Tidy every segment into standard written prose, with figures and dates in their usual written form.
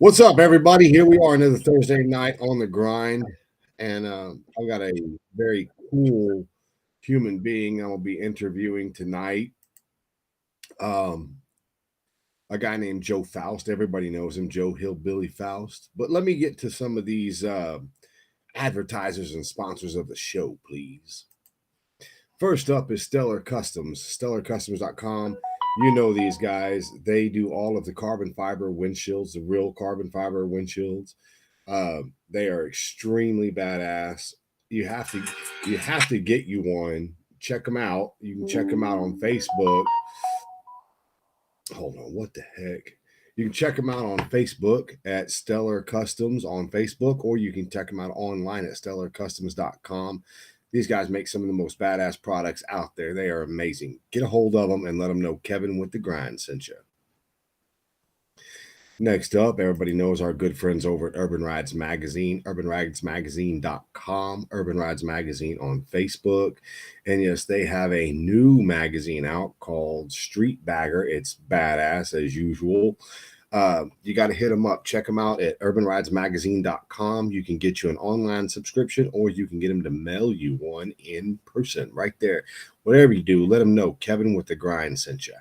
What's up, everybody? Here we are, another Thursday night on the grind, and I've got a very cool human being I will be interviewing tonight. Um, a guy named Joe Foust. Everybody knows him, Joe HillBilly Foust. But let me get to some of these advertisers and sponsors of the show, please. First up is Stellar Customs, stellarcustoms.com. You know these guys. They do all of the carbon fiber windshields, the real carbon fiber windshields. They are extremely badass. You have to get you one. Check them out. You can check them out on Facebook. Hold on, what the heck? You can check them out on Facebook at Stellar Customs on Facebook, or you can check them out online at stellarcustoms.com. These guys make some of the most badass products out there. They are amazing. Get a hold of them and let them know Kevin with the Grind sent you. Next up, everybody knows our good friends over at Urban Rides Magazine, urbanridesmagazine.com, Urban Rides Magazine on Facebook. And yes, they have a new magazine out called Street Bagger. It's badass as usual. You got to hit them up. Check them out at urbanridesmagazine.com. You can get you an online subscription, or you can get them to mail you one in person right there. Whatever you do, let them know Kevin with the Grind sent you.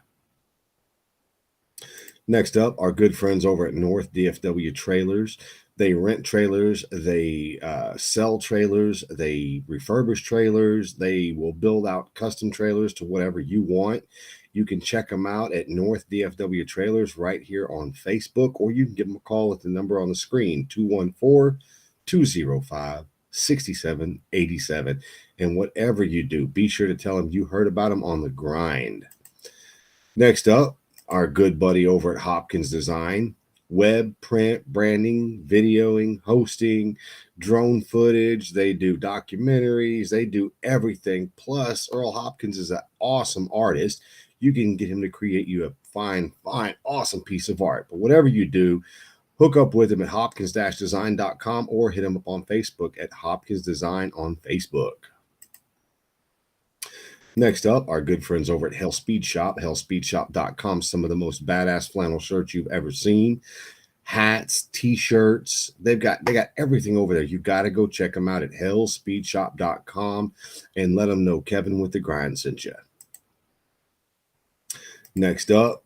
Next up, our good friends over at North DFW Trailers. They rent trailers, they sell trailers, they refurbish trailers, they will build out custom trailers to whatever you want. You can check them out at North DFW Trailers right here on Facebook, or you can give them a call at the number on the screen, 214-205-6787. And whatever you do, be sure to tell them you heard about them on the grind. Next up, our good buddy over at Hopkins Design. Web, print, branding, videoing, hosting, drone footage. They do documentaries. They do everything. Plus, Earl Hopkins is an awesome artist. You can get him to create you a fine, awesome piece of art. But whatever you do, hook up with him at hopkins-design.com, or hit him up on Facebook at Hopkins Design on Facebook. Next up, our good friends over at Hell Speed Shop, hellspeedshop.com. Some of the most badass flannel shirts you've ever seen. Hats, t-shirts, they got everything over there. You got to go check them out at hellspeedshop.com and let them know Kevin with the Grind sent you. Next up,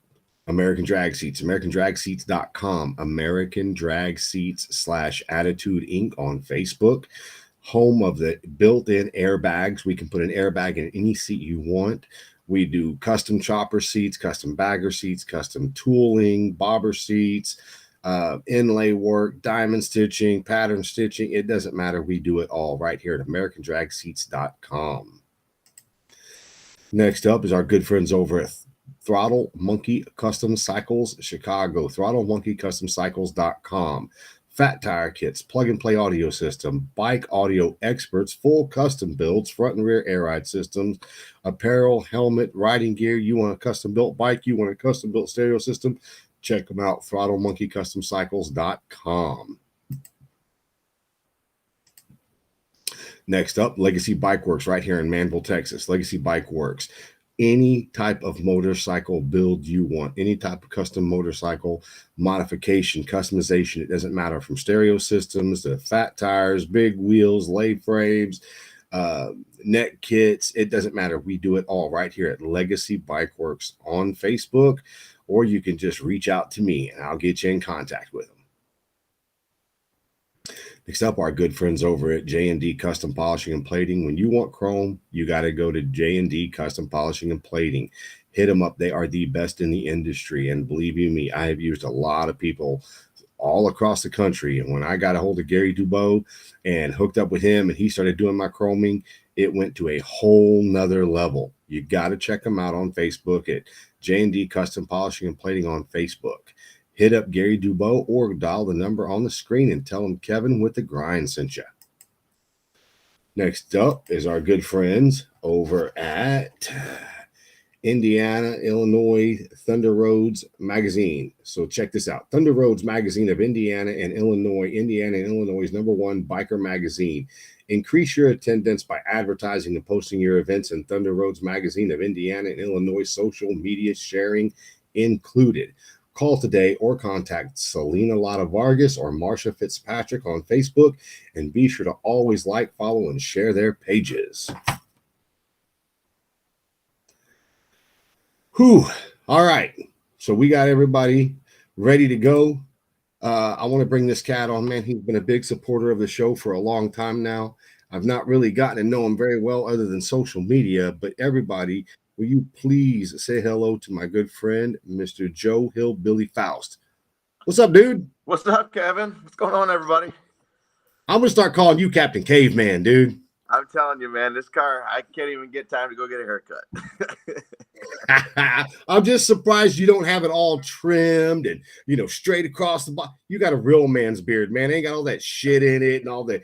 American Drag Seats, americandragseats.com, American Drag Seats / Attitude Inc. on Facebook. Home of the built-in airbags. We can put an airbag in any seat you want. We do custom chopper seats, custom bagger seats, custom tooling, bobber seats, inlay work, diamond stitching, pattern stitching. It doesn't matter. We do it all right here at americandragseats.com. Next up is our good friends over at Throttle Monkey Custom Cycles Chicago, throttlemonkeycustomcycles.com. Fat tire kits, plug-and-play audio system, bike audio experts, full custom builds, front and rear air ride systems, apparel, helmet, riding gear. You want a custom-built bike, you want a custom-built stereo system, check them out, throttlemonkeycustomcycles.com. Next up, Legacy Bike Works right here in Manville, Texas. Legacy Bike Works. Any type of motorcycle build you want, any type of custom motorcycle modification, customization, it doesn't matter, from stereo systems to fat tires, big wheels, lay frames, neck kits, it doesn't matter. We do it all right here at Legacy Bike Works on Facebook, or you can just reach out to me and I'll get you in contact with them. Next up, our good friends over at J&D Custom Polishing and Plating. When you want chrome, you got to go to J&D Custom Polishing and Plating. Hit them up. They are the best in the industry. And believe you me, I have used a lot of people all across the country. And when I got a hold of Gary Dubois and hooked up with him and he started doing my chroming, it went to a whole nother level. You got to check them out on Facebook at J&D Custom Polishing and Plating on Facebook. Hit up Gary Dubois or dial the number on the screen and tell him Kevin with the Grind sent you. Next up is our good friends over at Indiana, Illinois, Thunder Roads Magazine. So check this out. Thunder Roads Magazine of Indiana and Illinois. Indiana and Illinois' #1 biker magazine. Increase your attendance by advertising and posting your events in Thunder Roads Magazine of Indiana and Illinois, social media sharing included. Call today or contact Selena Lotta Vargas or Marsha Fitzpatrick on Facebook, and be sure to always like, follow, and share their pages. Whew. All right. So we got everybody ready to go. I want to bring this cat on, man. He's been a big supporter of the show for a long time now. I've not really gotten to know him very well other than social media, but everybody, will you please say hello to my good friend, Mr. Joe HillBilly Foust. What's up, dude? What's up, Kevin? What's going on, everybody? I'm going to start calling you Captain Caveman, dude. I'm telling you, man, this car, I can't even get time to go get a haircut. I'm just surprised you don't have it all trimmed and, straight across the bottom. You got a real man's beard, man. Ain't got all that shit in it and all that,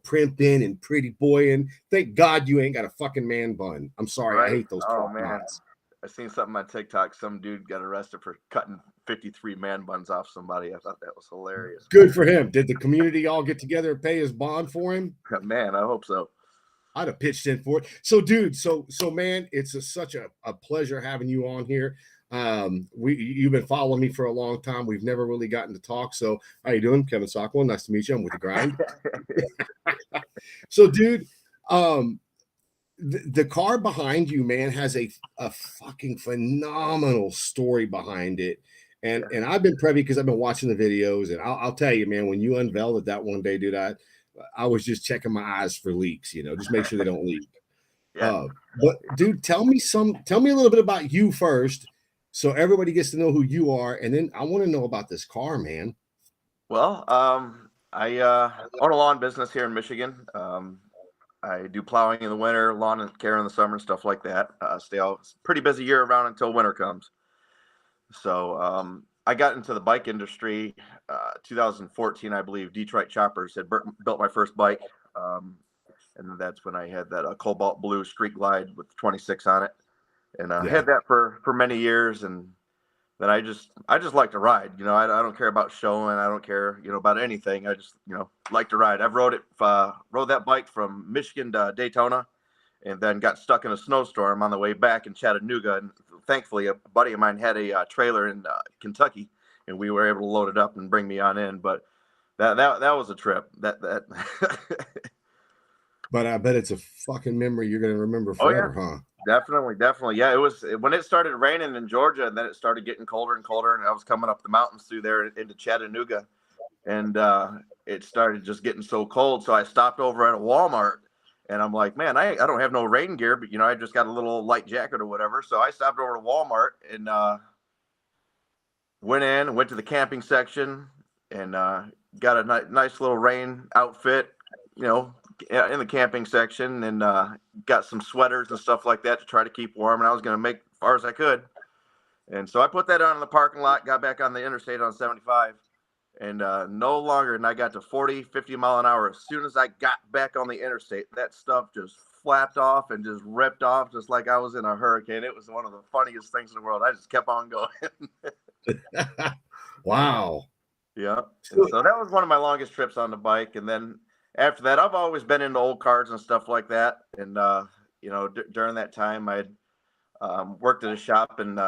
primping and pretty boy. And thank God you ain't got a fucking man bun. I'm sorry. Right? I hate those. Oh, man. Knots. I seen something on TikTok. Some dude got arrested for cutting 53 man buns off somebody. I thought that was hilarious. Good for him. Did the community all get together and pay his bond for him? Man, I hope so. I'd have pitched in for it. So, dude, so man, it's such a pleasure having you on here. You've been following me for a long time. We've never really gotten to talk. So, how you doing, Kevin Sockwell? Nice to meet you. I'm with the grind. So, dude, the car behind you, man, has a fucking phenomenal story behind it. And I've been privy because I've been watching the videos, and I'll tell you, man, when you unveiled it that one day, dude, I was just checking my eyes for leaks, just make sure they don't leak. Yeah. But dude, tell me a little bit about you first, so everybody gets to know who you are, and then I want to know about this car, man. Well, I own a lawn business here in Michigan. I do plowing in the winter, lawn and care in the summer, stuff like that. Stay out. It's a pretty busy year around until winter comes. So I got into the bike industry 2014, I believe. Detroit Choppers had built my first bike, and that's when I had that cobalt blue Street Glide with 26 on it, and I had that for many years. And then I just like to ride. I don't care about showing. I don't care about anything. I just like to ride. I've rode that bike from Michigan to Daytona, and then got stuck in a snowstorm on the way back in Chattanooga. And thankfully, a buddy of mine had a trailer in Kentucky, and we were able to load it up and bring me on in. But that was a trip. That. But I bet it's a fucking memory you're going to remember forever, huh? Definitely. Yeah, it was when it started raining in Georgia, and then it started getting colder and colder, and I was coming up the mountains through there into Chattanooga, and it started just getting so cold. So I stopped over at a Walmart. And I'm like, man, I don't have no rain gear, but, I just got a little light jacket or whatever. So I stopped over to Walmart and went to the camping section and got a nice little rain outfit, in the camping section, and got some sweaters and stuff like that to try to keep warm. And I was going to make as far as I could. And so I put that on in the parking lot, got back on the interstate on 75. And no longer, and I got to 40, 50 mile an hour. As soon as I got back on the interstate, that stuff just flapped off and just ripped off, just like I was in a hurricane. It was one of the funniest things in the world. I just kept on going. Wow. Yeah. And so that was one of my longest trips on the bike. And then after that, I've always been into old cars and stuff like that. And, during that time, I'd worked at a shop in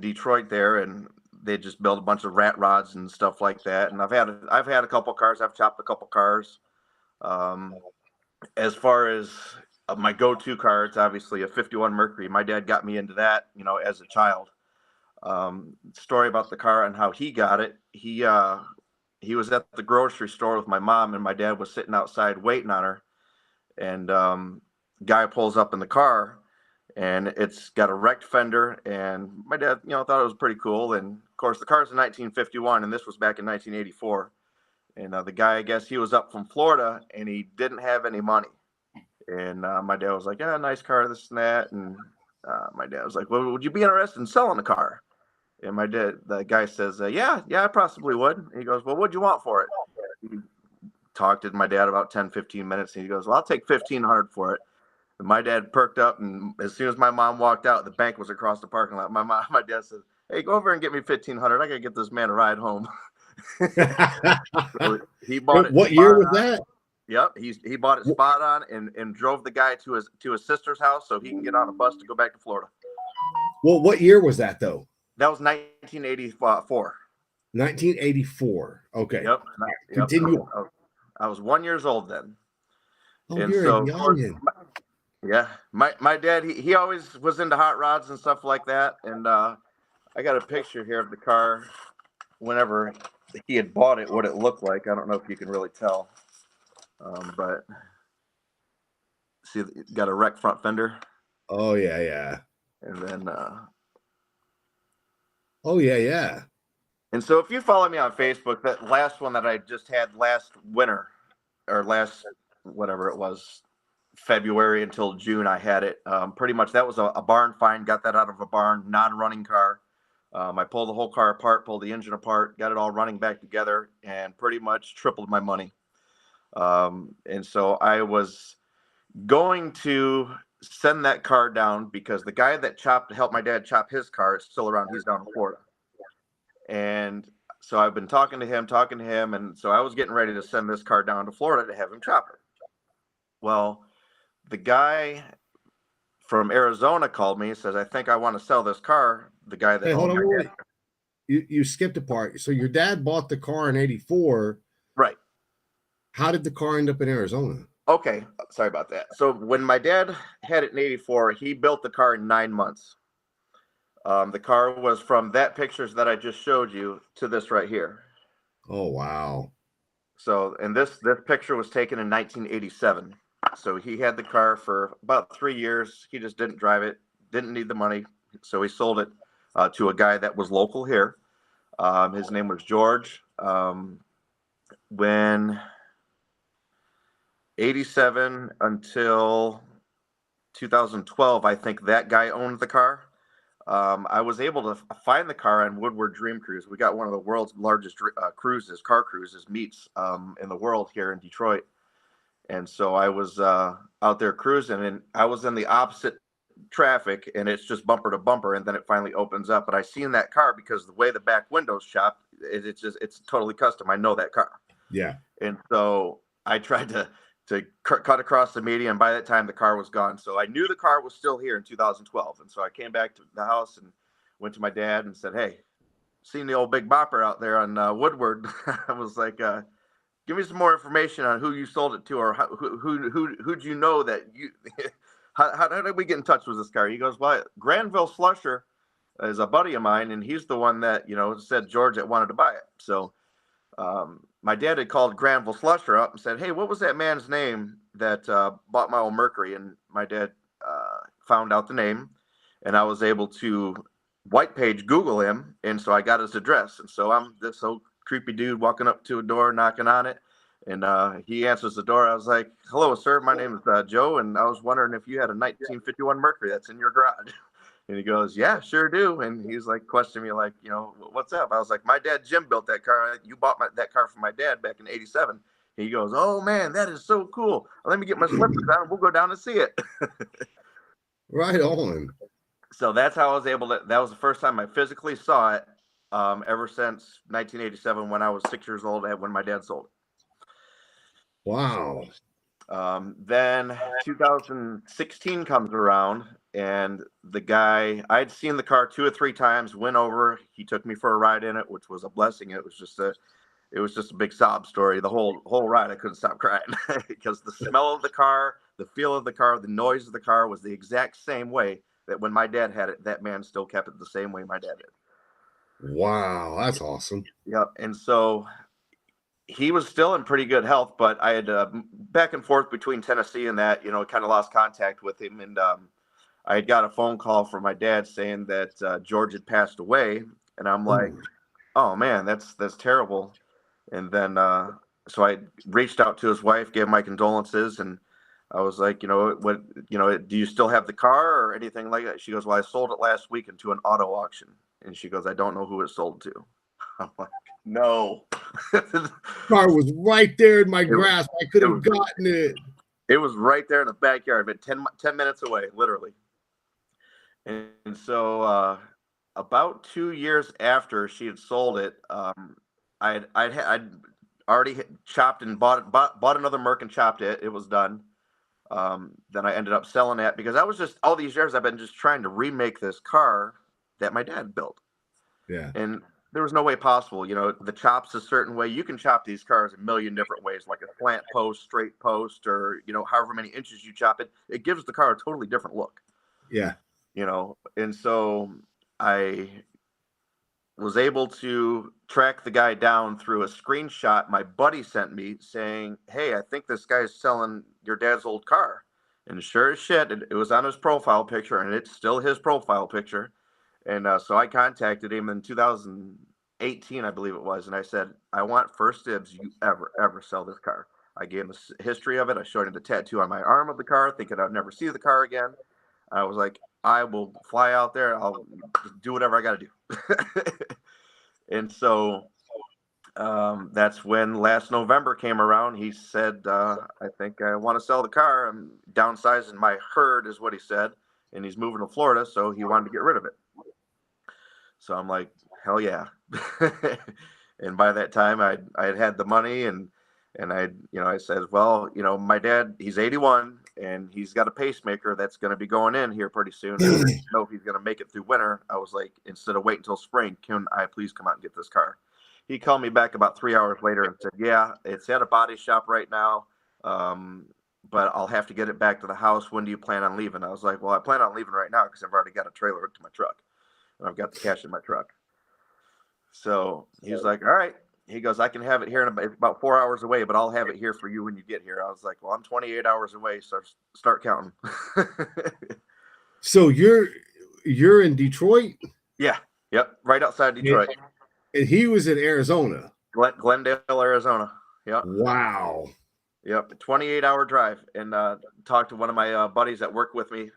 Detroit there, and they just built a bunch of rat rods and stuff like that. And I've had a couple cars. I've chopped a couple cars. As far as my go-to car, it's obviously a 51 Mercury. My dad got me into that, as a child. Story about the car and how he got it. He was at the grocery store with my mom, and my dad was sitting outside waiting on her. And guy pulls up in the car, and it's got a wrecked fender, and my dad, thought it was pretty cool. And of course, the car's in 1951, and this was back in 1984. And the guy, I guess he was up from Florida, and he didn't have any money. And my dad was like, "Yeah, nice car, this and that." And my dad was like, "Well, would you be interested in selling the car?" And the guy says, "Yeah, I possibly would." And he goes, "Well, what'd you want for it?" He talked to my dad about 10, 15 minutes, and he goes, "Well, I'll take $1,500 for it." And my dad perked up, and as soon as my mom walked out, the bank was across the parking lot. My dad says, "Hey, go over and get me $1,500. I gotta get this man a ride home." So he bought it. What year was that? Yep, he bought it spot on, and drove the guy to his sister's house so he can get on a bus to go back to Florida. Well, what year was that though? That was 1984. 1984. Okay. Yep. Yep. Continue. I was 1 year old then. Oh, And you're a so, of course, youngin. yeah, my dad, he always was into hot rods and stuff like that. And I got a picture here of the car whenever he had bought it, what it looked like. I don't know if you can really tell. But see, it got a wrecked front fender. Oh, yeah, yeah. And then, Oh, yeah, yeah. and so if you follow me on Facebook, that last one that I just had last winter or last, whatever it was, February until June, I had it. Pretty much that was a barn find, got that out of a barn, non-running car. I pulled the whole car apart, pulled the engine apart, got it all running back together, and pretty much tripled my money. And so I was going to send that car down because the guy that helped my dad chop his car is still around. He's down in Florida. And so I've been talking to him. And so I was getting ready to send this car down to Florida to have him chop it. Well, the guy from Arizona called me and says, I think I want to sell this car. The guy that Hold owned on. my Wait. You skipped a part. So your dad bought the car in 84. Right. How did the car end up in Arizona? Okay. Sorry about that. So when my dad had it in 84, he built the car in 9 months. The car was from that pictures that I just showed you to this right here. Oh, wow. So, and this picture was taken in 1987. So he had the car for about 3 years. He just didn't drive it, didn't need the money. So he sold it to a guy that was local here. His name was George. When 87 until 2012, I think that guy owned the car. I was able to find the car on Woodward Dream Cruise. We got one of the world's largest car cruises meets in the world here in Detroit. And so I was out there cruising, and I was in the opposite traffic, and it's just bumper to bumper, and then it finally opens up. But I seen that car because the way the back window's chopped, it's totally custom. I know that car. Yeah. And so I tried to cut across the median, and by that time the car was gone. So I knew the car was still here in 2012. And so I came back to the house and went to my dad and said, hey, seen the old big bopper out there on Woodward. I was like, give me some more information on who you sold it to, or who'd you know that you, how did we get in touch with this car? He goes, well, Granville Slusher is a buddy of mine, and he's the one that, said George that wanted to buy it. So my dad had called Granville Slusher up and said, hey, what was that man's name that bought my old Mercury? And my dad found out the name, and I was able to white page Google him. And so I got his address. And so I'm this old creepy dude walking up to a door, knocking on it. And he answers the door. I was like, hello, sir. My name is Joe. And I was wondering if you had a 1951 Mercury that's in your garage. And he goes, yeah, sure do. And he's like questioning me like, what's up? I was like, my dad, Jim, built that car. You bought that car from my dad back in 87. He goes, oh, man, that is so cool. Let me get my slippers on. We'll go down and see it. Right on. So that's how I was able to, that was the first time I physically saw it ever since 1987 when I was 6 years old when my dad sold it. Wow. Then 2016 comes around, and the guy, I'd seen the car 2 or 3 times, went over, he took me for a ride in it, which was a blessing. It was just a big sob story. The whole ride, I couldn't stop crying because the smell of the car, the feel of the car, the noise of the car was the exact same way that when my dad had it, that man still kept it the same way my dad did. Wow, that's awesome. Yep. And so he was still in pretty good health, but I had back and forth between Tennessee and that, kind of lost contact with him. And I had got a phone call from my dad saying that George had passed away. And I'm like, oh man, that's terrible. And then, so I reached out to his wife, gave my condolences. And I was like, do you still have the car or anything like that? She goes, well, I sold it last week into an auto auction. And she goes, I don't know who it sold to. I'm like, no. Car was right there in my grasp. I could have gotten it. It was right there in the backyard, but 10 minutes away, literally. And so about 2 years after she had sold it, I'd already chopped and bought another Merc and chopped it. It was done. Then I ended up selling that because I was just, all these years I've been just trying to remake this car that my dad built. Yeah. And there was no way possible. The chop's a certain way. You can chop these cars a million different ways, like a slant post, straight post, or however many inches you chop it. It gives the car a totally different look. Yeah. And so I was able to track the guy down through a screenshot my buddy sent me saying, "Hey, I think this guy's selling your dad's old car." And sure as shit, it was on his profile picture, and it's still his profile picture. And so I contacted him in 2018, I believe it was, and I said, "I want first dibs. You ever sell this car?" I gave him the history of it. I showed him the tattoo on my arm of the car, thinking I'd never see the car again. I was like, "I will fly out there. I'll do whatever I got to do." And so that's when last November came around. He said, "I think I want to sell the car. I'm downsizing my herd," is what he said, and he's moving to Florida, so he wanted to get rid of it. So I'm like, hell yeah. And by that time I had the money, and I said, well, my dad, he's 81 and he's got a pacemaker that's going to be going in here pretty soon. And I don't know if he's going to make it through winter. I was like, instead of waiting until spring, can I please come out and get this car? He called me back about 3 hours later and said, yeah, it's at a body shop right now. But I'll have to get it back to the house. When do you plan on leaving? I was like, well, I plan on leaving right now because I've already got a trailer hooked to my truck. I've got the cash in my truck. So he's like, all right. He goes, I can have it here in about 4 hours away, but I'll have it here for you when you get here. I was like, well, I'm 28 hours away, so start counting. So you're in Detroit? Yeah. Yep. Right outside Detroit. And he was in Arizona. Glendale, Arizona. Yep. Wow. Yep. 28-hour drive. And talked to one of my buddies that worked with me.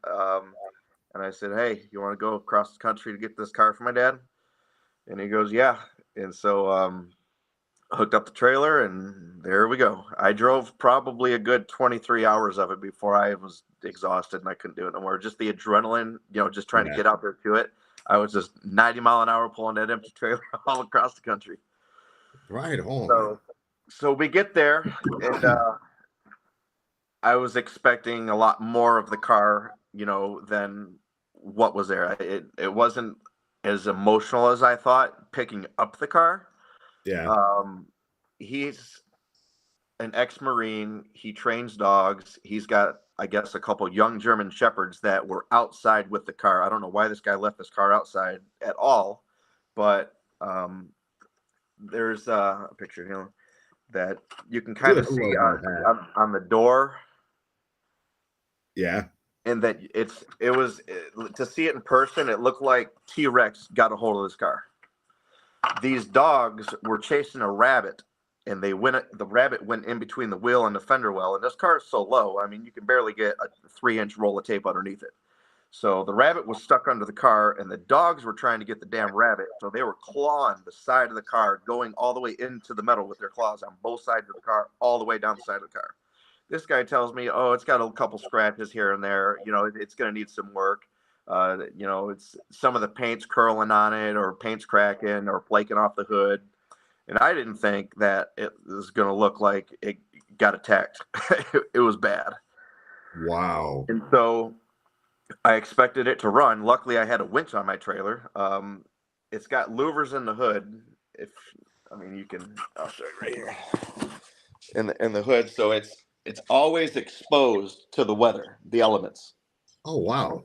And I said, hey, you want to go across the country to get this car for my dad? And he goes, yeah. And so hooked up the trailer, and there we go. I drove probably a good 23 hours of it before I was exhausted and I couldn't do it no more. Just the adrenaline, just trying to get out there to it. I was just 90 mile an hour pulling that empty trailer all across the country. Right on. So we get there, and I was expecting a lot more of the car, than what was there. It wasn't as emotional as I thought picking up the car. Yeah. He's an ex-Marine. He trains dogs. He's got, I guess, a couple young German Shepherds that were outside with the car. I don't know why this guy left this car outside at all, but there's a picture, that you can kind of see on the door. Yeah. And that to see it in person, it looked like T-Rex got a hold of this car. These dogs were chasing a rabbit, and the rabbit went in between the wheel and the fender well. And this car is so low, I mean, you can barely get a 3-inch roll of tape underneath it. So the rabbit was stuck under the car, and the dogs were trying to get the damn rabbit. So they were clawing the side of the car, going all the way into the metal with their claws on both sides of the car, all the way down the side of the car. This guy tells me, oh, it's got a couple scratches here and there. It's going to need some work. It's some of the paint's curling on it, or paint's cracking, or flaking off the hood. And I didn't think that it was going to look like it got attacked. It was bad. Wow. And so I expected it to run. Luckily, I had a winch on my trailer. It's got louvers in the hood. I'll show you right here in the hood. So it's always exposed to the weather, the elements. Oh, wow.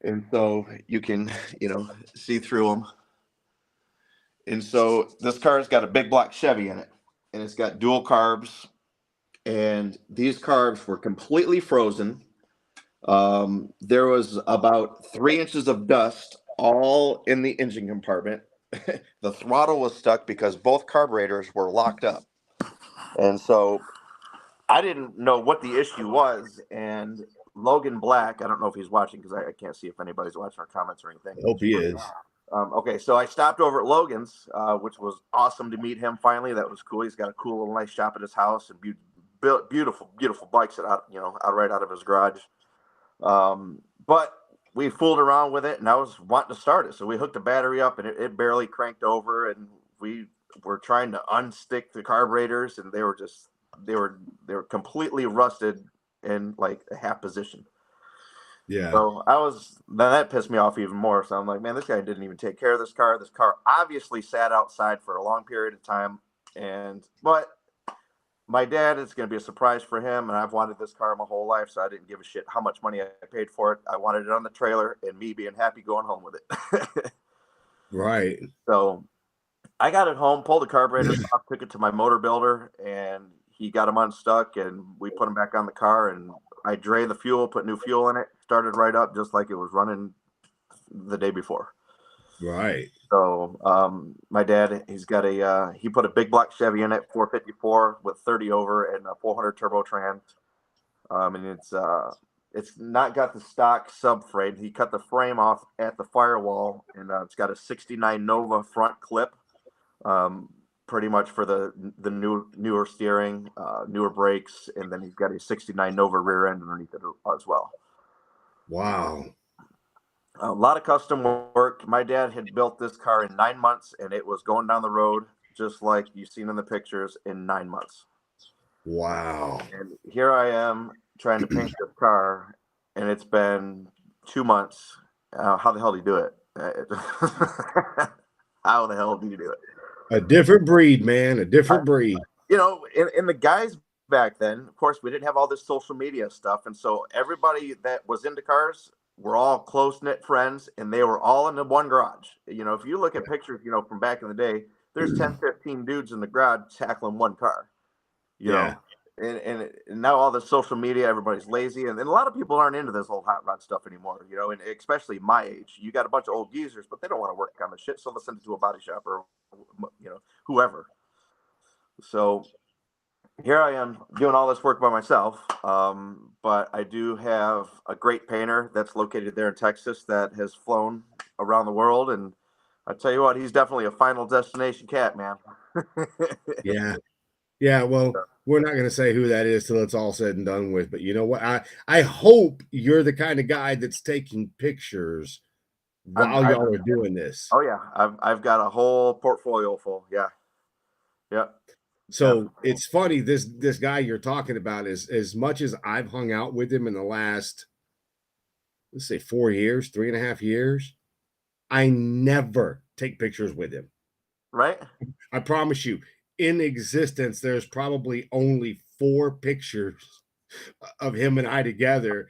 And so you can, see through them. And so this car's got a big block Chevy in it, and it's got dual carbs, and these carbs were completely frozen. There was about 3 inches of dust all in the engine compartment. The throttle was stuck because both carburetors were locked up. And so I didn't know what the issue was. And Logan Black, I don't know if he's watching because I can't see if anybody's watching our comments or anything. I hope he is. Okay, so I stopped over at Logan's, which was awesome to meet him finally. That was cool. He's got a cool little nice shop at his house, and beautiful, beautiful bikes that out right out of his garage. But we fooled around with it, and I was wanting to start it. So we hooked the battery up, and it barely cranked over, and we were trying to unstick the carburetors, and they were completely rusted in like a half position. Yeah. So then that pissed me off even more. So I'm like, man, this guy didn't even take care of this car. This car obviously sat outside for a long period of time. But my dad, it's going to be a surprise for him. And I've wanted this car my whole life. So I didn't give a shit how much money I paid for it. I wanted it on the trailer and me being happy going home with it. Right. So I got it home, pulled the carburetors off, took it to my motor builder, and he got them unstuck, and we put them back on the car, and I drained the fuel, put new fuel in it, started right up just like it was running the day before. Right. So my dad, he put a big block Chevy in it, 454 with 30 over and a 400 turbo trans, and it's not got the stock subframe. He cut the frame off at the firewall, and it's got a 69 Nova front clip. Um, Pretty much for the newer steering, newer brakes, and then he's got a 69 Nova rear end underneath it as well. Wow. A lot of custom work. My dad had built this car in 9 months, and it was going down the road just like you've seen in the pictures in 9 months. Wow. And here I am trying to paint this car, and it's been 2 months. How the hell do you do it? How the hell do you do it? A different breed, man. A different breed. In the guys back then, of course, we didn't have all this social media stuff. And so everybody that was into cars were all close knit friends, and they were all in the one garage. If you look at pictures, from back in the day, there's 10, 15 dudes in the garage tackling one car, you Yeah. know. And now all the social media, everybody's lazy, and a lot of people aren't into this whole hot rod stuff anymore. And especially my age, you got a bunch of old geezers, but they don't want to work on the shit, so they'll send it to a body shop or whoever. So here I am doing all this work by myself, but I do have a great painter that's located there in Texas that has flown around the world, and I tell you what, he's definitely a final destination cat, man. Yeah. Yeah. Well, we're not going to say who that is till it's all said and done with. But you know what? I hope you're the kind of guy that's taking pictures I'm, while I, y'all are doing this. oh yeah, I've got a whole portfolio full. Yeah, yeah, So definitely. it's funny, this guy you're talking about is, as much as I've hung out with him in the last, let's say, 4 years, 3.5 years, I never take pictures with him. Right? I promise you, in existence, there's probably only 4 pictures of him and I together,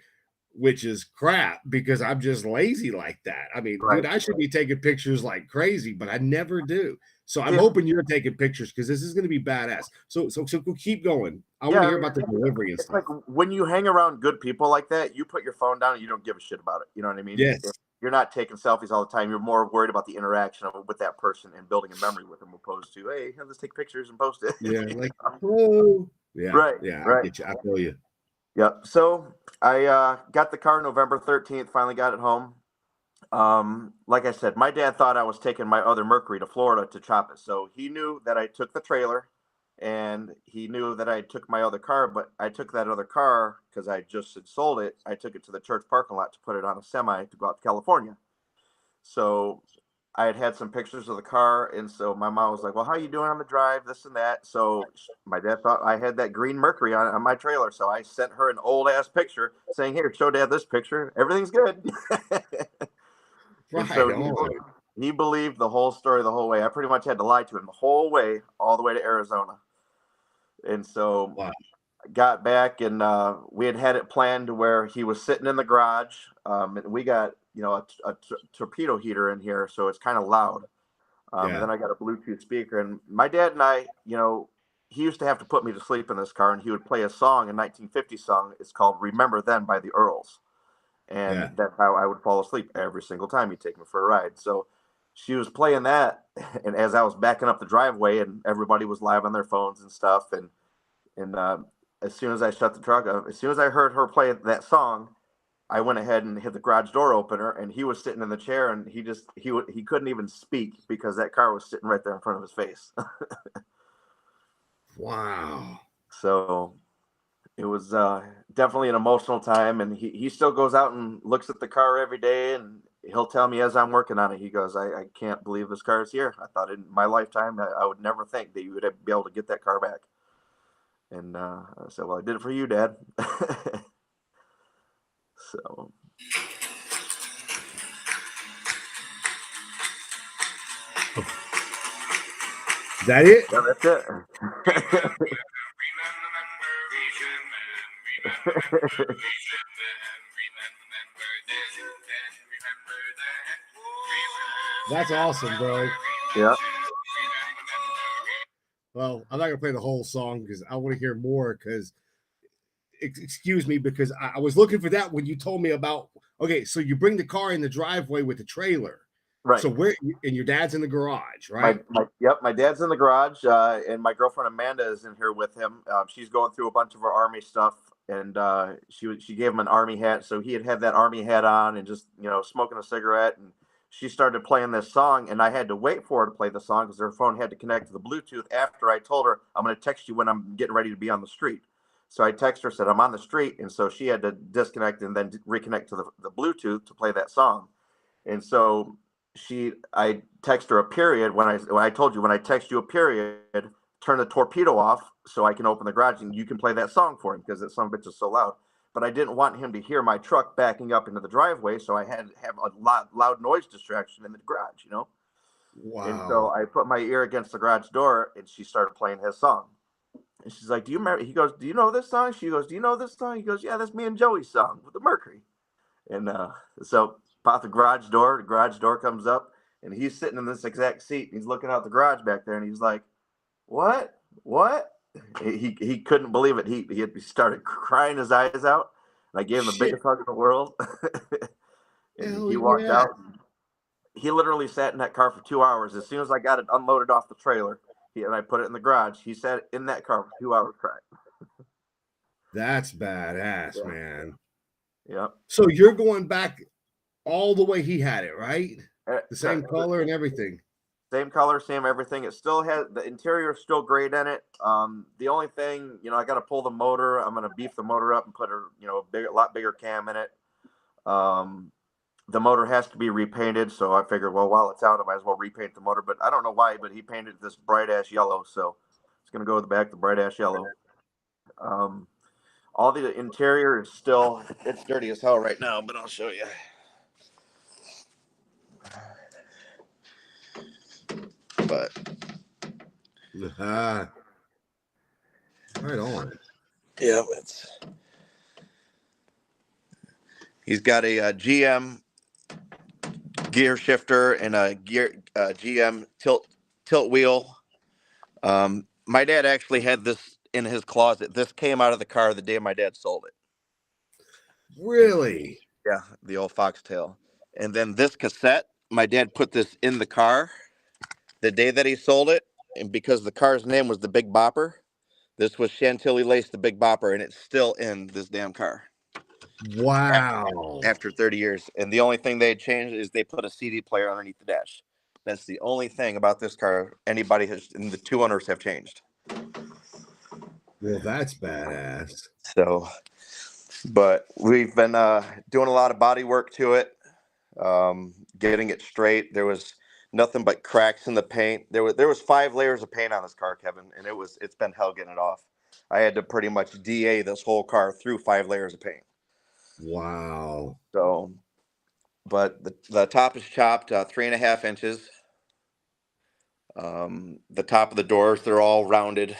which is crap because I'm just lazy like that. I mean, dude, Right. I should be taking pictures like crazy, but I never do. So I'm Yeah, hoping you're taking pictures because this is going to be badass. So keep going. I want to yeah. hear about the delivery and It's stuff. like when you hang around good people like that, you put your phone down and you don't give a shit about it. You know what I mean? Yes. You're not taking selfies all the time. You're more worried about the interaction with that person and building a memory with them, opposed to, hey, let's take pictures and post it. Yeah. Like, hello. Yeah. Right, Yeah. I right. get you. I feel you. Yep. So I got the car November 13th. Finally got it home. Like I said, my dad thought I was taking my other Mercury to Florida to chop it. So he knew that I took the trailer, and he knew that I took my other car, but I took that other car because I just had sold it. I took it to the church parking lot to put it on a semi to go out to California. So I had some pictures of the car, and so my mom was like, "Well, how you doing on the drive? This and that." So my dad thought I had that green Mercury on my trailer, so I sent her an old ass picture saying, "Here, show Dad this picture. Everything's good." And Right so on. he believed the whole story the whole way. I pretty much had to lie to him the whole way, all the way to Arizona. And so Wow. I got back, and we had it planned to where he was sitting in the garage. And we got, a torpedo heater in here, so it's kind of loud. And Yeah. then I got a Bluetooth speaker. And my dad and I, he used to have to put me to sleep in this car, and he would play a song, a 1950 song. It's called Remember Then by the Earls. And Yeah. that's how I would fall asleep every single time he'd take me for a ride. So she was playing that, and as I was backing up the driveway, and everybody was live on their phones and stuff, and as soon as I shut the truck up, as soon as I heard her play that song, I went ahead and hit the garage door opener, and he was sitting in the chair, and he couldn't even speak because that car was sitting right there in front of his face. Wow. So it was definitely an emotional time, and he still goes out and looks at the car every day, and he'll tell me as I'm working on it, he goes, I can't believe this car is here. I thought in my lifetime I would never think that you would be able to get that car back. And I said, well, I did it for you, Dad. So Is that it? Yeah, that's it. That's awesome, bro. Yeah. Well, I'm not gonna play the whole song because I want to hear more. Because excuse me, because I was looking for that when you told me about. Okay, so you bring the car in the driveway with the trailer. Right. So where and your dad's in the garage, My, right? my dad's in the garage, and my girlfriend Amanda is in here with him. She's going through a bunch of her army stuff, and she gave him an army hat, so he had that army hat on and just smoking a cigarette, and she started playing this song, and I had to wait for her to play the song because her phone had to connect to the Bluetooth. After I told her I'm going to text you when I'm getting ready to be on the street, so I texted her, said I'm on the street, and so she had to disconnect and then reconnect to the Bluetooth to play that song, and so I text her a period when I told you when I text you a period, turn the torpedo off so I can open the garage and you can play that song for him because that son of a bitch is so loud. But I didn't want him to hear my truck backing up into the driveway, so I had to have a loud noise distraction in the garage. And so Wow. I put my ear against the garage door and she started playing his song. And she's like, "Do you remember?" He goes, "Do you know this song?" She goes, "Do you know this song?" He goes, "Yeah, that's me and Joey's song with the Mercury." And so pop the garage door comes up, and he's sitting in this exact seat. And he's looking out the garage back there, and he's like, "What? What?" He couldn't believe it. He started crying his eyes out, and I gave him the Shit. biggest hug in the world. And Hell he walked yeah. out. He literally sat in that car for 2 hours. As soon as I got it unloaded off the trailer, and I put it in the garage, he sat in that car for 2 hours crying. That's badass, Yeah. man. Yep. So you're going back all the way he had it, right? The same To color and everything. Same color, same everything. It still has the interior is still great in it. The only thing, I got to pull the motor. I'm gonna beef the motor up and put a lot bigger cam in it. Um, the motor has to be repainted, so I figured, well, while it's out, I might as well repaint the motor. But I don't know why, but he painted this bright ash yellow, so it's gonna go with the back, the bright ash yellow. Um, all the interior is still it's dirty as hell right now, but I'll show you. But Ah, right on. yeah, he's got a GM gear shifter and a GM tilt wheel. My dad actually had this in his closet. This came out of the car the day my dad sold it. And Really? yeah, the old foxtail. And then this cassette, my dad put this in the car the day that he sold it. And because the car's name was the Big Bopper, this was Chantilly Lace the Big Bopper, and it's still in this damn car Wow. after 30 years. And the only thing they changed is they put a CD player underneath the dash. That's the only thing about this car anybody has, and the two owners have changed. Well, that's badass. So, but we've been doing a lot of body work to it, getting it straight. There was nothing but cracks in the paint. There was 5 layers of paint on this car, Kevin, and it's been hell getting it off. I had to pretty much DA this whole car through 5 layers of paint. Wow. So, but the top is chopped 3.5 inches. The top of the doors, they're all rounded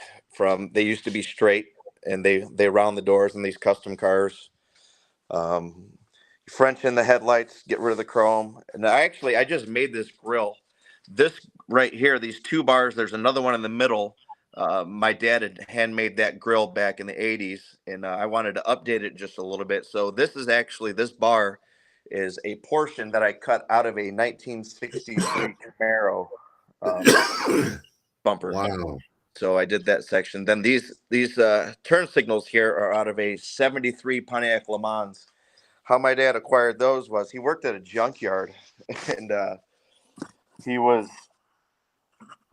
they used to be straight, and they round the doors in these custom cars. Um, French in the headlights, get rid of the chrome. And I just made this grill. This right here, these 2 bars, there's another one in the middle. My dad had handmade that grill back in the 80s, and I wanted to update it just a little bit. So this bar is a portion that I cut out of a 1963 Camaro bumper. Wow. So I did that section. Then these turn signals here are out of a 73 Pontiac Le Mans. How my dad acquired those was he worked at a junkyard, and he was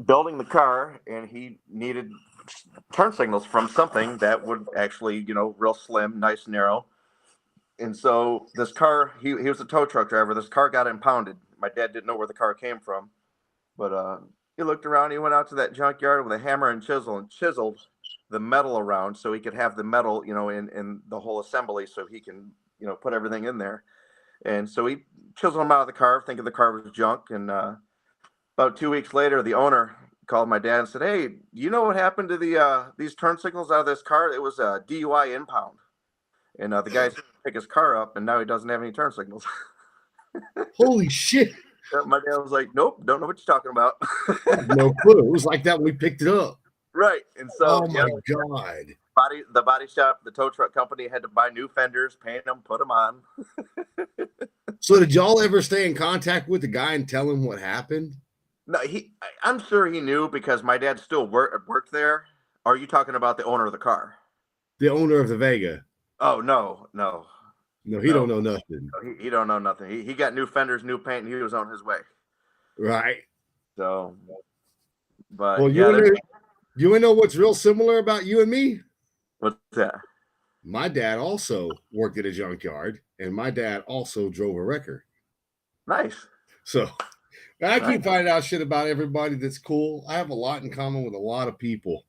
building the car, and he needed turn signals from something that would actually, real slim, nice, narrow. And so this car, he was a tow truck driver. This car got impounded. My dad didn't know where the car came from, but he looked around. He went out to that junkyard with a hammer and chisel and chiseled the metal around so he could have the metal, in the whole assembly so he can, put everything in there. And so he chiseled him out of the car, thinking the car was junk. And about 2 weeks later, the owner called my dad and said, "Hey, you know what happened to these turn signals out of this car? It was a DUI impound." And the guy's pick his car up, and now he doesn't have any turn signals. Holy shit. My dad was like, "Nope, don't know what you're talking about." I have no clue. It was like that when we picked it up. Right. And so, Oh my God. the body shop, the tow truck company had to buy new fenders, paint them, put them on. So did y'all ever stay in contact with the guy and tell him what happened? No, I'm sure he knew because my dad still worked there. Are you talking about the owner of the car? The owner of the Vega. Oh, no. No, he don't know nothing. No, he don't know nothing. He got new fenders, new paint, and he was on his way. Right. So, but well, yeah, you know what's real similar about you and me? what's that? My dad also worked at a junkyard, and my dad also drove a wrecker. Nice. So I keep finding out shit about everybody that's cool. I have a lot in common with a lot of people.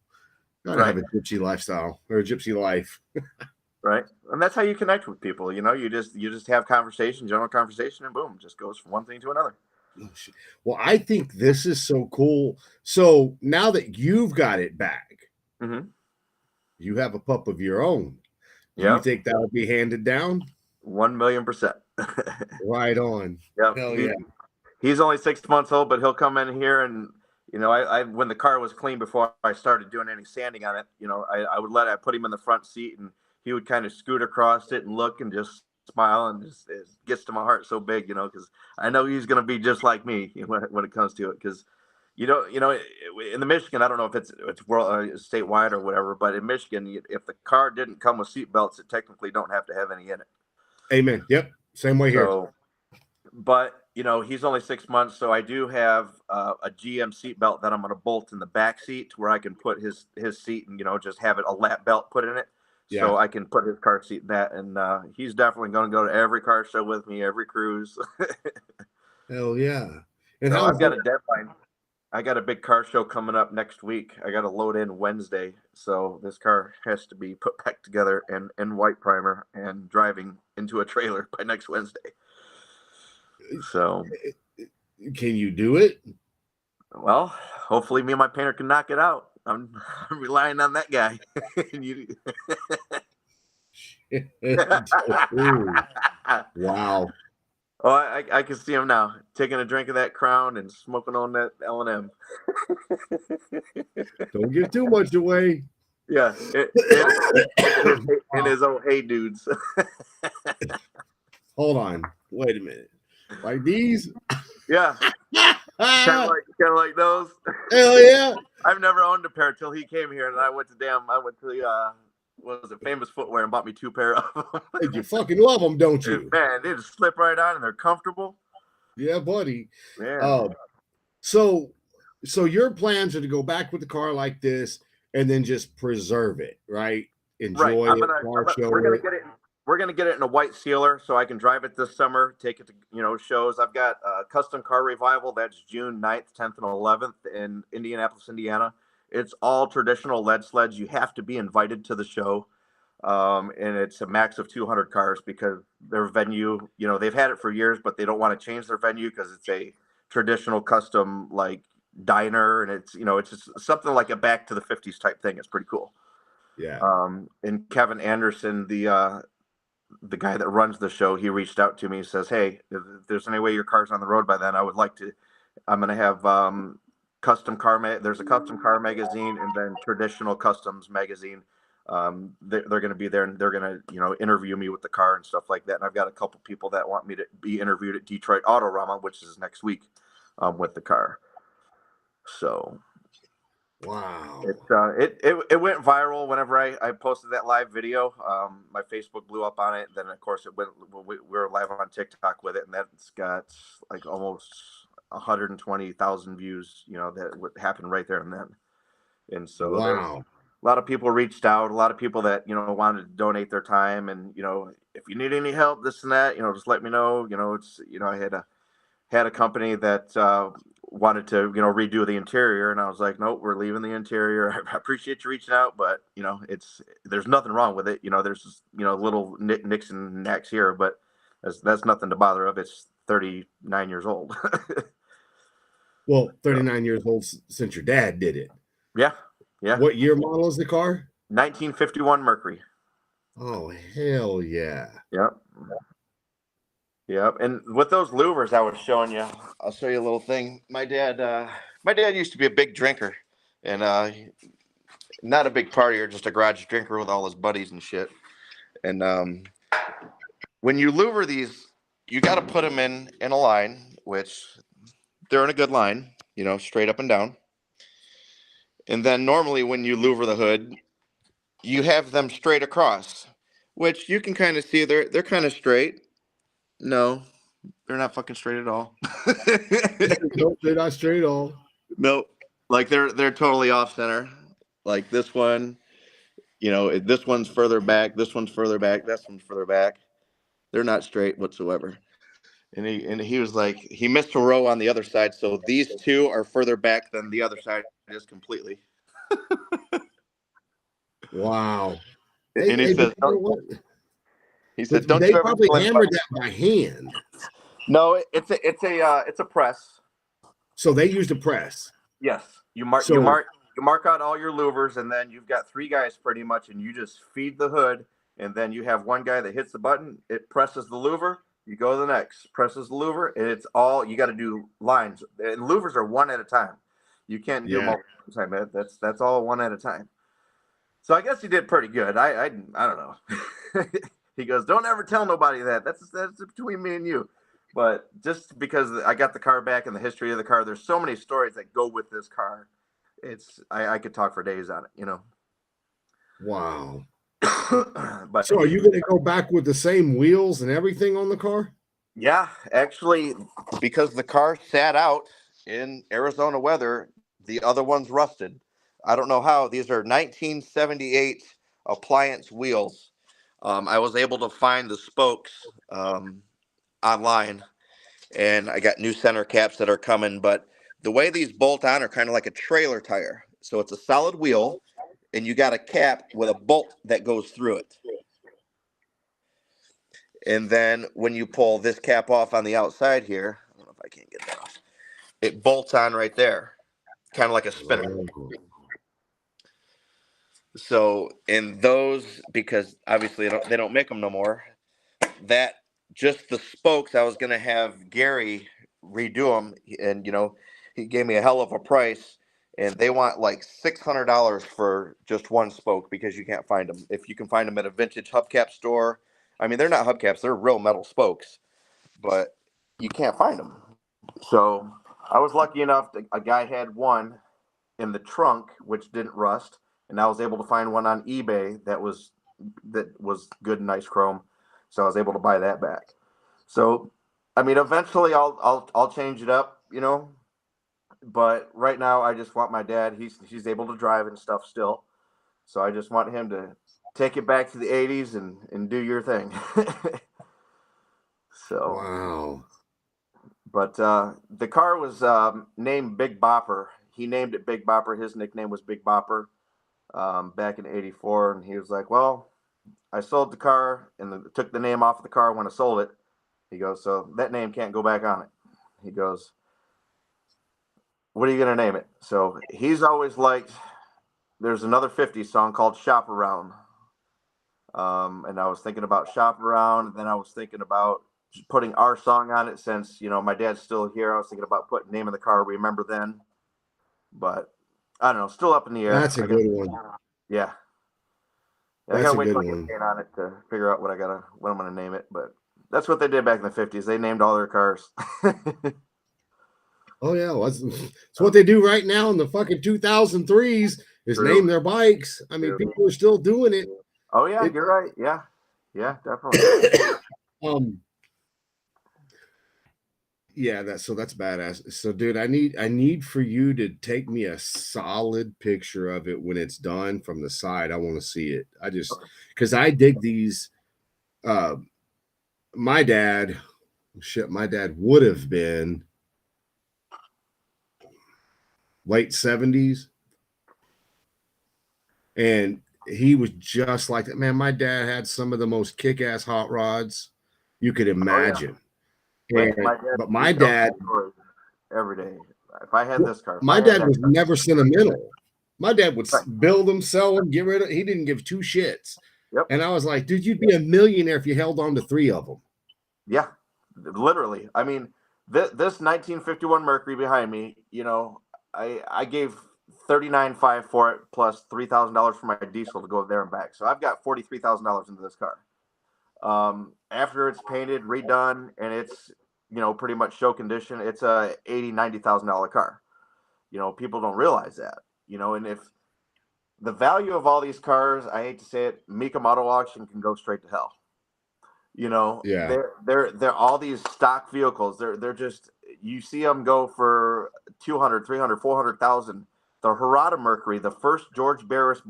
Gotta have a gypsy lifestyle or a gypsy life. Right. And that's how you connect with people. You know, you just have conversation, general conversation, and boom, just goes from one thing to another. Oh, shit. Well, I think this is so cool. So now that you've got it back, you have a pup of your own. Do you think that'll be handed down? 1,000,000%. Right on. Yep. Hell yeah. He's only 6 months old, but he'll come in here and, you know, I when the car was clean before I started doing any sanding on it, you know, I put him in the front seat and he would kind of scoot across it and look and just smile, and just it gets to my heart so big, you know, because I know he's going to be just like me when it comes to it. Because in the Michigan, I don't know if it's world statewide or whatever, but in Michigan, if the car didn't come with seat belts, it technically don't have to have any in it. Amen. Yep. Same way here. But you know, he's only 6 months, so I do have a GM seat belt that I'm going to bolt in the back seat to where I can put his seat and, you know, just have it a lap belt put in it. Yeah. So I can put his car seat in that, and he's definitely going to go to every car show with me, every cruise. Hell yeah! And so I've got a deadline. I got a big car show coming up next week. I got to load in Wednesday, so this car has to be put back together and in white primer and driving into a trailer by next Wednesday. So, can you do it? Well, hopefully, me and my painter can knock it out. I'm relying on that guy. Wow. Oh, I can see him now, taking a drink of that Crown and smoking on that L&M. Don't give too much away. Yeah, in his own Hey Dudes. Hold on, wait a minute. Like these? Yeah. kind of like those. Hell yeah! I've never owned a pair till he came here, and I went to the what was it, Famous Footwear, and bought me 2 pair of them. You fucking love them, don't you? Man, they just slip right on and they're comfortable. Yeah, buddy. Yeah. So your plans are to go back with the car like this and then just preserve it, right? Enjoy it. We're gonna get it in a white sealer so I can drive it this summer, take it to, you know, shows. I've got a custom car revival that's June 9th, 10th, and 11th in Indianapolis, Indiana. It's all traditional lead sleds. You have to be invited to the show. And it's a max of 200 cars because their venue, you know, they've had it for years, but they don't want to change their venue because it's a traditional custom like diner, and it's, you know, it's just something like a back to the 50s type thing. It's pretty cool. Yeah. And Kevin Anderson, the guy that runs the show, he reached out to me and says, "Hey, if there's any way your car's on the road by then, I'm going to have there's a custom car magazine and then traditional customs magazine. They're going to be there, and they're going to, you know, interview me with the car and stuff like that. And I've got a couple people that want me to be interviewed at Detroit Autorama, which is next week, with the car." So, wow, it went viral whenever I posted that live video. My Facebook blew up on it. Then of course we were live on TikTok with it, and that's got like almost 120,000 views. You know, that would happen right there and then. And so wow. A lot of people reached out, a lot of people that, you know, wanted to donate their time, and, you know, if you need any help, this and that, you know, just let me know. You know, it's, you know, I had a company that wanted to, you know, redo the interior, and I was like, nope, we're leaving the interior. I appreciate you reaching out, but, you know, there's nothing wrong with it. You know, there's just, you know, little nicks and knacks here, but That's nothing to bother of. It's 39 years old. Well, 39 years old since your dad did it. Yeah. Yeah. What year model is the car? 1951 Mercury. Oh, hell yeah. Yep. Yep. And with those louvers I was showing you, I'll show you a little thing. My dad used to be a big drinker, and not a big partier, just a garage drinker with all his buddies and shit. And when you louver these, you got to put them in a line, which they're in a good line, straight up and down. And then normally when you louver the hood, you have them straight across, which you can kind of see they're kind of straight. No, they're not fucking straight at all. Nope, they're not straight at all. Nope. Like they're totally off center. Like this one, this one's further back, this one's further back, this one's further back. They're not straight whatsoever. And he was like, he missed a row on the other side, so these two are further back than the other side is completely. Wow. And he says, "Don't they you ever probably tell hammered anybody." that by hand. No, it's a press. So they used a press. Yes, you mark out all your louvers, and then you've got three guys pretty much, and you just feed the hood, and then you have one guy that hits the button, it presses the louver. You go to the next, presses the louver, and it's all you got to do lines. And louvers are one at a time. You can't do them all at a time. That's all one at a time. So I guess he did pretty good. I don't know. He goes, "Don't ever tell nobody that. That's between me and you." But just because I got the car back and the history of the car, there's so many stories that go with this car. I could talk for days on it, Wow. But so are you going to go back with the same wheels and everything on the car? Yeah, actually, because the car sat out in Arizona weather, the other one's rusted. I don't know how. These are 1978 appliance wheels. I was able to find the spokes online, and I got new center caps that are coming. But the way these bolt on are kind of like a trailer tire. So it's a solid wheel, and you got a cap with a bolt that goes through it. And then when you pull this cap off on the outside here, I don't know if I can't get that off. It bolts on right there, kind of like a spinner. Oh. So in those, because obviously they don't make them no more, that just the spokes, I was going to have Gary redo them. And, he gave me a hell of a price. And they want like $600 for just one spoke because you can't find them. If you can find them at a vintage hubcap store, I mean, they're not hubcaps, they're real metal spokes, but you can't find them. So I was lucky enough that a guy had one in the trunk, which didn't rust. And I was able to find one on eBay that was good and nice chrome. So I was able to buy that back. So, I mean, eventually I'll change it up, but right now I just want my dad, he's able to drive and stuff still. So I just want him to take it back to the 80s and do your thing. So, wow. But the car was named Big Bopper. He named it Big Bopper. His nickname was Big Bopper back in '84. And he was like, "Well, I sold the car and took the name off of the car when I sold it." He goes, "So that name can't go back on it." He goes, "What are you going to name it?" So he's always liked, there's another 50s song called Shop Around. And I was thinking about Shop Around. And then I was thinking about putting our song on it since, my dad's still here. I was thinking about putting Name of the Car, Remember Then. But I don't know, still up in the air. That's a good one. Yeah. I gotta wait till I get paint on it to figure out what I'm gonna name it. But that's what they did back in the 50s. They named all their cars. Oh yeah, well, it's what they do right now in the fucking 2003s is True. name their bikes. I mean, people are still doing it. Oh yeah, you're right. Yeah, definitely. Yeah, that's badass. So, dude, I need for you to take me a solid picture of it when it's done from the side. I want to see it. Because I dig these. My dad would have been late 70s, and he was just like that. Man, my dad had some of the most kick-ass hot rods you could imagine. My dad But my he tells dad, me stories every day. If I had this car, if my I had dad that was car, never sentimental. My dad would right. build them, sell them, get rid of. He didn't give two shits. Yep. And I was like, dude, you'd be a millionaire if you held on to three of them. Yeah, literally. I mean, this 1951 Mercury behind me, I gave 39.5 for it plus $3,000 for my diesel to go there and back. So I've got $43,000 into this car. After it's painted, redone, and it's pretty much show condition, it's a $90,000 car. People don't realize that. And if the value of all these cars, I hate to say it, Mecum Auto Auction can go straight to hell. Yeah. They're all these stock vehicles. They're just, you see them go for 200, 300, 400,000. The Harada Mercury, the first George Barris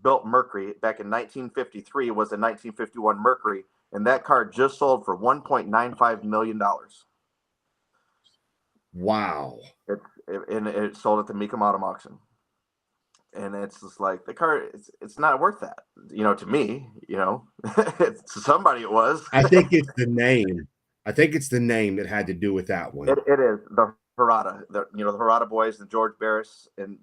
built Mercury back in 1953 was a 1951 Mercury, and that car just sold for $1.95 million. Wow. It sold at the Mecum Auto Auction. And it's just like the car, it's not worth that, to me, to somebody it was. I think it's the name. I think it's the name that had to do with that one. It is the Harada, the Harada boys, and George Barris, and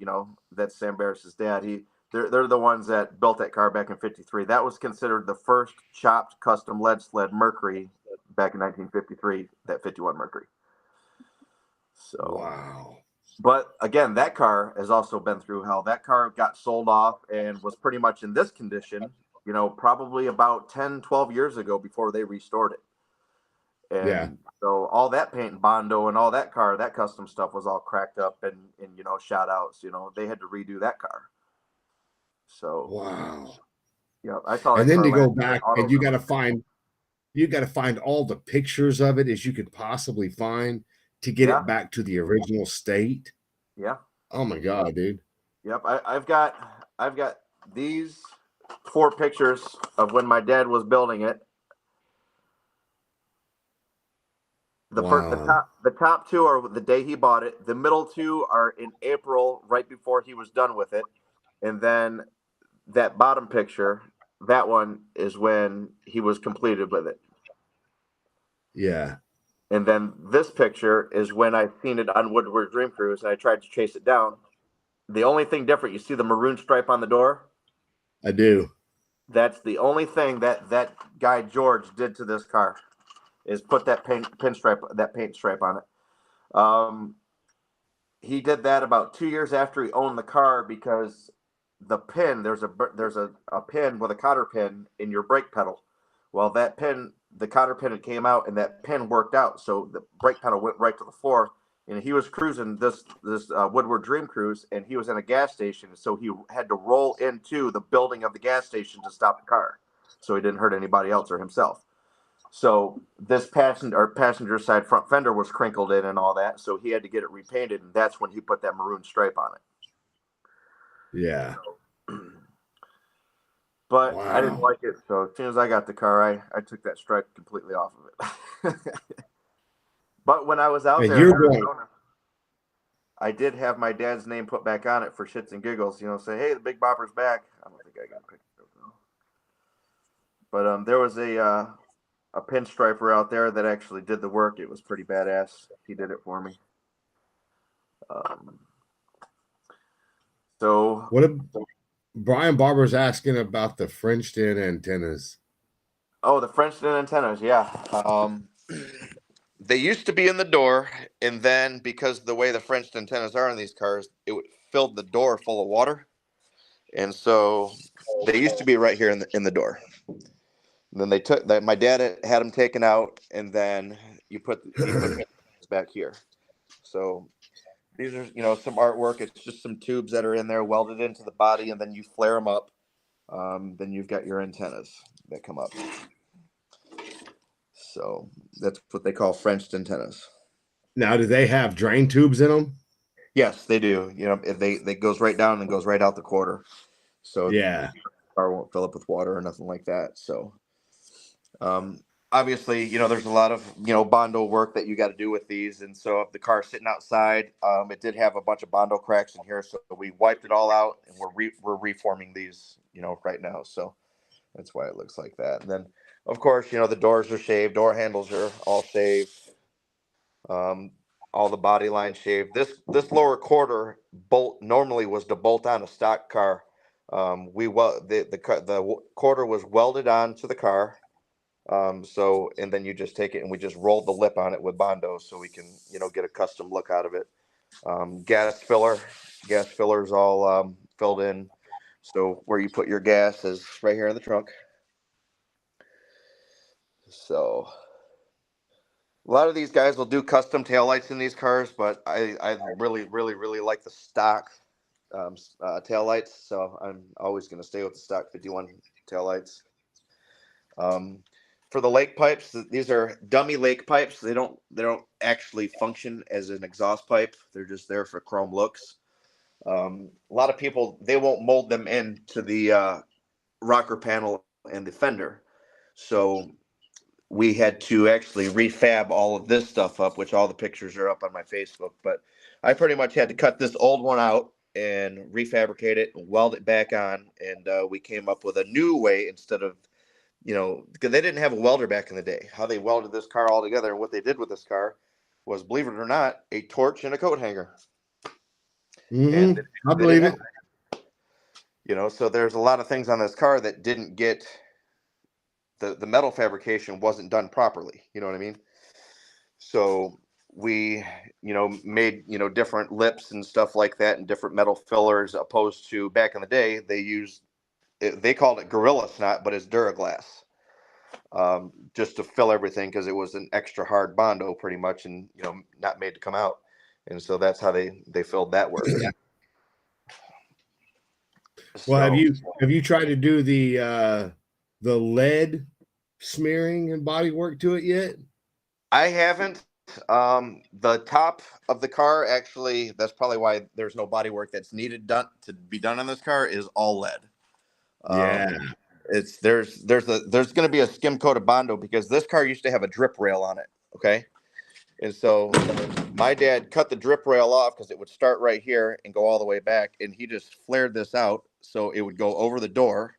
that's Sam Barris's dad. They're the ones that built that car back in '53. That was considered the first chopped custom lead sled Mercury back in 1953. That '51 Mercury. So Wow. But again, that car has also been through hell. That car got sold off and was pretty much in this condition, probably about 10, 12 years ago before they restored it. And so all that paint and Bondo and all that custom stuff was all cracked up and shot out. So, they had to redo that car. So, wow. I saw that. And then car to go back and you got to find all the pictures of it as you could possibly find to get it back to the original state. Yeah. Oh my God, dude. Yep. I've got these 4 pictures of when my dad was building it. The top 2 are the day he bought it. The middle 2 are in April, right before he was done with it. And then that bottom picture, that one is when he was completed with it. Yeah. And then this picture is when I seen it on Woodward Dream Cruise and I tried to chase it down. The only thing different, you see the maroon stripe on the door? I do. That's the only thing that guy George did to this car, is put that paint stripe on it. He did that about 2 years after he owned the car, because the pin, there's a pin with a cotter pin in your brake pedal. Well, that pin, the cotter pin, it came out and that pin worked out, so the brake pedal went right to the floor. And he was cruising this Woodward Dream Cruise, and he was in a gas station, so he had to roll into the building of the gas station to stop the car, so he didn't hurt anybody else or himself. So this passenger side front fender was crinkled in and all that, so he had to get it repainted, and that's when he put that maroon stripe on it. Yeah. But I didn't like it, so as soon as I got the car, I took that stripe completely off of it. But when I was out there in Arizona, I did have my dad's name put back on it for shits and giggles. Say, hey, the Big Bopper's back. I don't think I got a picture of it. But there was a pinstriper out there that actually did the work. It was pretty badass. He did it for me. So what Brian Barber's asking about the Frenched in antennas. Oh, the Frenched in antennas, yeah. They used to be in the door, and then because the way the Frenched antennas are in these cars, it filled the door full of water, and so they used to be right here in the door. And then they took that. My dad had them taken out, and then he put back here. So these are some artwork. It's just some tubes that are in there welded into the body, and then you flare them up. Then you've got your antennas that come up. So that's what they call Frenched antennas. Now, do they have drain tubes in them? Yes, they do. They goes right down and goes right out the quarter. So yeah, the car won't fill up with water or nothing like that. So obviously, there's a lot of Bondo work that you got to do with these. And so if the car's sitting outside, it did have a bunch of Bondo cracks in here, so we wiped it all out, and we're reforming these right now. So That's why it looks like that. And then, of course, the doors are shaved, door handles are all shaved, um, all the body line shaved. This lower quarter bolt normally was to bolt on a stock car. The quarter was welded onto the car. And then you just take it and we just rolled the lip on it with Bondo so we can, get a custom look out of it. Gas fillers all filled in. So where you put your gas is right here in the trunk. So a lot of these guys will do custom taillights in these cars, but I really, really, really like the stock taillights. So I'm always going to stay with the stock 51 taillights. For the lake pipes, these are dummy lake pipes. They don't actually function as an exhaust pipe. They're just there for chrome looks. A lot of people, they won't mold them into the rocker panel and the fender. So we had to actually refab all of this stuff up, which all the pictures are up on my Facebook. But I pretty much had to cut this old one out and refabricate it and weld it back on. And we came up with a new way instead of, because they didn't have a welder back in the day. How they welded this car all together and what they did with this car was, believe it or not, a torch and a coat hanger. And I believe it. So there's a lot of things on this car that didn't get the metal fabrication wasn't done properly. You know what I mean? So we, made, different lips and stuff like that and different metal fillers, opposed to back in the day, they called it Gorilla Snot, but it's Duraglass. Just to fill everything because it was an extra hard Bondo pretty much and, not made to come out. And so that's how they filled that work. Well, have you tried to do the lead smearing and body work to it yet? I haven't. The top of the car, actually, that's probably why there's no body work that's needed to be done on this car, is all lead. Yeah. There's going to be a skim coat of Bondo because this car used to have a drip rail on it. Okay. And so my dad cut the drip rail off because it would start right here and go all the way back. And he just flared this out so it would go over the door.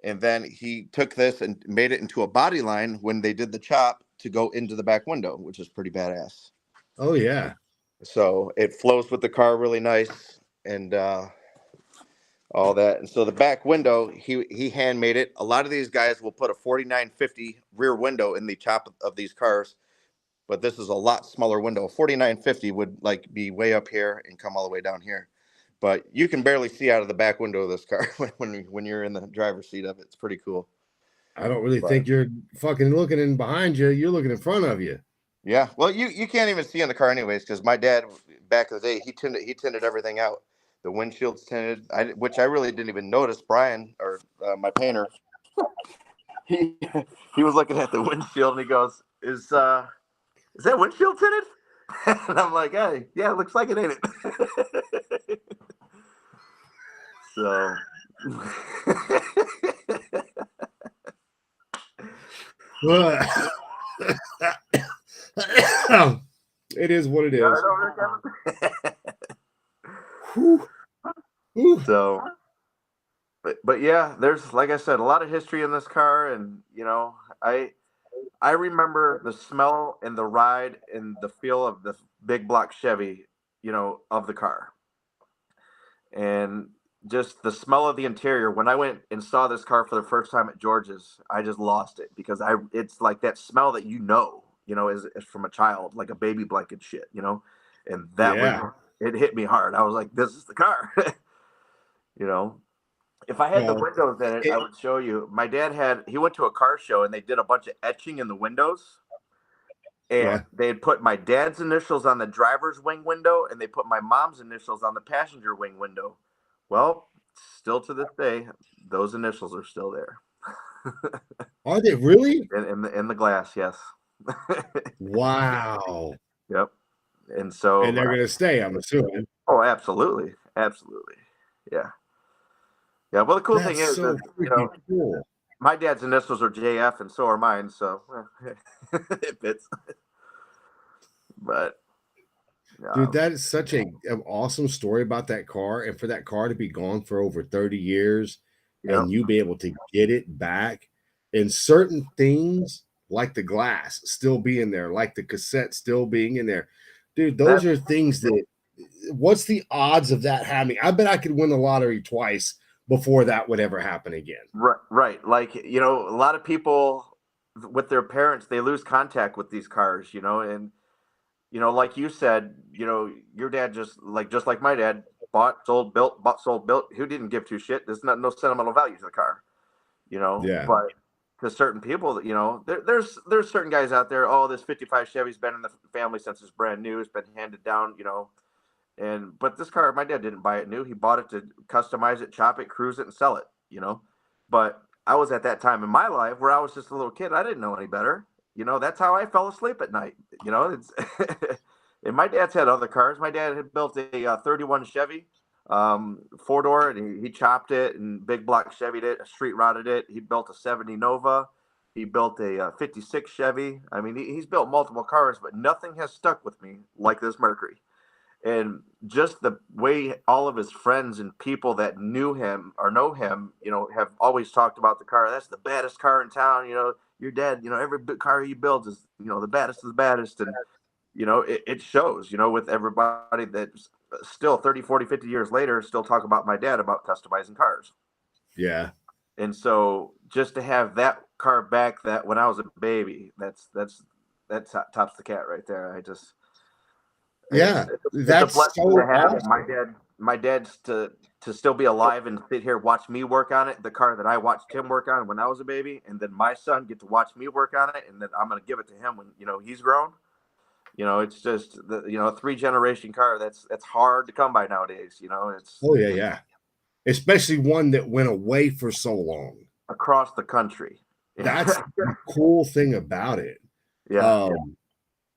And then he took this and made it into a body line when they did the chop to go into the back window, which is pretty badass. Oh, yeah. So it flows with the car really nice and all that. And so the back window, he handmade it. A lot of these guys will put a 4950 rear window in the chop of these cars, but this is a lot smaller window. 4950 would be way up here and come all the way down here. But you can barely see out of the back window of this car when you're in the driver's seat of it. It's pretty cool. I don't really think you're fucking looking in behind you. You're looking in front of you. Yeah. Well, you can't even see in the car anyways, because my dad back in the day, he tinted everything out. The windshield's tinted, which I really didn't even notice. Brian, or my painter, he was looking at the windshield and he goes, "Is that windshield tinted?" And I'm like, "Hey, yeah, it looks like it, ain't it?" So it is what it is. So, but yeah, there's, like I said, a lot of history in this car, and I remember the smell and the ride and the feel of the big block Chevy, of the car, and just the smell of the interior. When I went and saw this car for the first time at George's, I just lost it because it's like that smell that is from a child, like a baby blanket shit, and that it hit me hard. I was like, this is the car. If I had the windows in it, I would show you. My dad he went to a car show and they did a bunch of etching in the windows. And they had put my dad's initials on the driver's wing window and they put my mom's initials on the passenger wing window. Well, still to this day, those initials are still there. Are they really? In the glass, yes. Wow. Yep. And they're gonna stay, I'm assuming. Oh, absolutely. Absolutely. Yeah. Yeah. Well, the cool thing is that, cool. My dad's initials are JF and so are mine, so it fits. But dude, that is such an awesome story about that car, and for that car to be gone for over 30 years Yep. and you be able to get it back, and certain things like the glass still being there, like the cassette still being in there. Dude, those That are things that, what's the odds of that happening? I bet I could win the lottery twice before that would ever happen again. right. Like, a lot of people with their parents, they lose contact with these cars, and like you said, your dad just like my dad bought, sold, built, bought, sold, built. Who didn't give two shit? There's no sentimental value to the car, Yeah. but to certain people, there's certain guys out there. Oh, this '55 Chevy's been in the family since it's brand new. It's been handed down, but this car, my dad didn't buy it new. He bought it to customize it, chop it, cruise it, and sell it. But I was at that time in my life where I was just a little kid. I didn't know any better. That's how I fell asleep at night. It's and my dad's had other cars. My dad had built a 31 Chevy, four door, and he chopped it and big block Chevy'd it, street rotted it. He built a 70 Nova. He built a 56 Chevy. I mean, he's built multiple cars, but nothing has stuck with me like this Mercury. And just the way all of his friends and people that knew him or know him, have always talked about the car. That's the baddest car in town. Your dad, every car he builds is, the baddest of the baddest. And, it shows, with everybody that's still 30, 40, 50 years later, still talk about my dad about customizing cars. Yeah. And so just to have that car back, that when I was a baby, that tops the cat right there. Yeah. It's a That's so blessing to have awesome. my dad's to still be alive and sit here watch me work on it, the car that I watched him work on when I was a baby, and then my son get to watch me work on it, and then I'm going to give it to him when he's grown. It's just the a 3-generation car that's hard to come by nowadays. It's Oh yeah, yeah. Especially one that went away for so long. across the country. That's the cool thing about it. Yeah,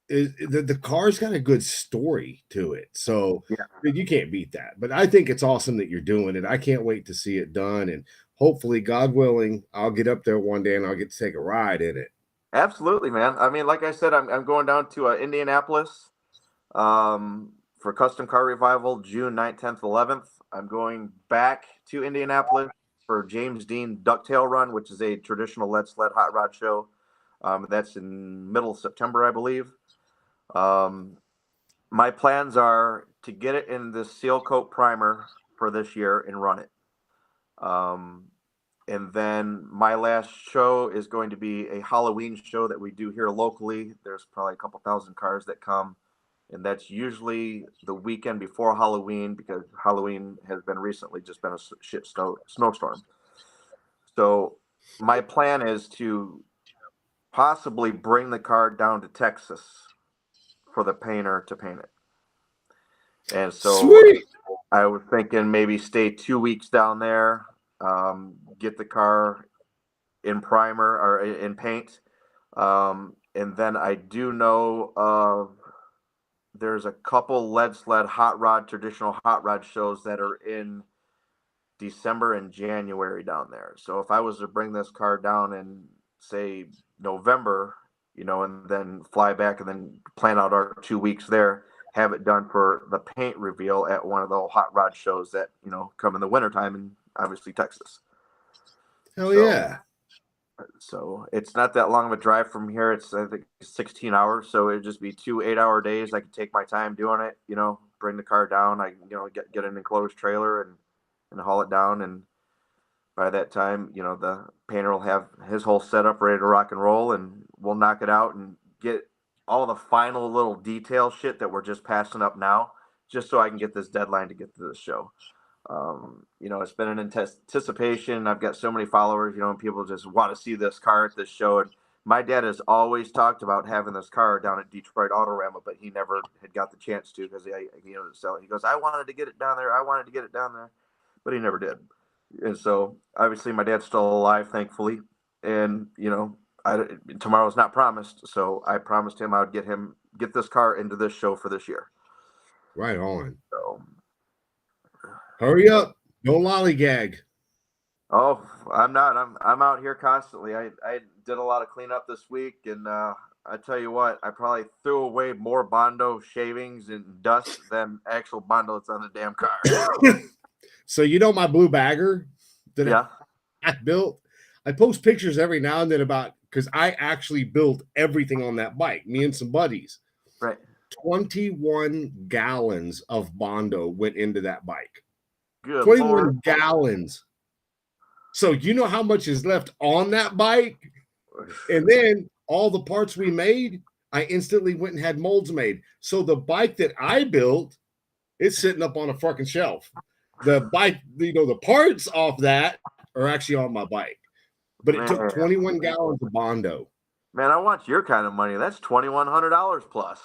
The car's got a good story to it. So yeah. you can't beat that. But I think it's awesome that you're doing it. I can't wait to see it done. And hopefully, God willing, I'll get up there one day and I'll get to take a ride in it. Absolutely, man. I mean, like I said, I'm going down to Indianapolis for Custom Car Revival, June 9th, 10th, 11th. I'm going back to Indianapolis for James Dean Ducktail Run, which is a traditional lead sled hot rod show. That's in middle of September, I believe. My plans are to get it in the seal coat primer for this year and run it. And then my last show is going to be a Halloween show that we do here locally. There's probably a couple thousand cars that come, and that's usually the weekend before Halloween because Halloween has been recently just been a shit snowstorm. So my plan is to possibly bring the car down to Texas for the painter to paint it. And so Sweet. I was thinking maybe stay 2 weeks down there, get the car in primer or in paint. And then I do know there's a couple lead sled traditional hot rod shows that are in December and January down there. So if I was to bring this car down in say November, and then fly back and then plan out our 2 weeks there, have it done for the paint reveal at one of the hot rod shows that, come in the wintertime in obviously Texas. Hell yeah. So it's not that long of a drive from here. It's I think 16 hours. So it'd just be 2 8-hour days. I could take my time doing it, bring the car down. I, get an enclosed trailer and haul it down. And by that time, the painter will have his whole setup ready to rock and roll, and we'll knock it out and get all the final little detail shit that we're just passing up now, just so I can get this deadline to get to this show. It's been an anticipation. I've got so many followers, and people just want to see this car at this show. And my dad has always talked about having this car down at Detroit Autorama, but he never had got the chance to because he sell it. He goes, I wanted to get it down there. I wanted to get it down there, but he never did. And so obviously my dad's still alive, thankfully. And, tomorrow's not promised. So I promised him I would get this car into this show for this year. Right on. So hurry up. Don't lollygag. Oh, I'm not. I'm out here constantly. I did a lot of cleanup this week, and I tell you what, I probably threw away more Bondo shavings and dust than actual Bondo that's on the damn car. So my blue bagger? Yeah. I post pictures every now and then about because I actually built everything on that bike, me and some buddies. Right. 21 gallons of Bondo went into that bike. Good Lord. 21 gallons. So you know how much is left on that bike? And then all the parts we made, I instantly went and had molds made. So the bike that I built, it's sitting up on a fucking shelf. The bike, the parts off that are actually on my bike. But it took Man, 21 gallons of Bondo. man, I want your kind of money. That's $2,100 plus.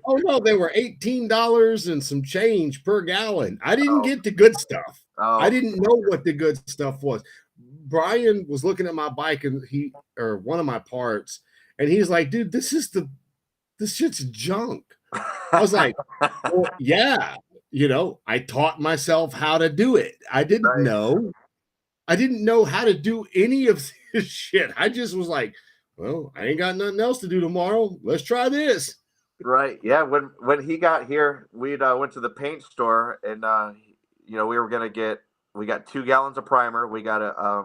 Oh no, they were $18 and some change per gallon. I didn't Oh, get the good stuff. I oh, didn't know what the good stuff was. Brian was looking at my bike and or one of my parts, and he's like, dude, this shit's junk. I was like, well, yeah, I taught myself how to do it. I didn't right, know. I didn't know how to do any of this shit. I just was like, well, I ain't got nothing else to do tomorrow. Let's try this. right. Yeah, when he got here, we went to the paint store, and we got 2 gallons of primer. We got a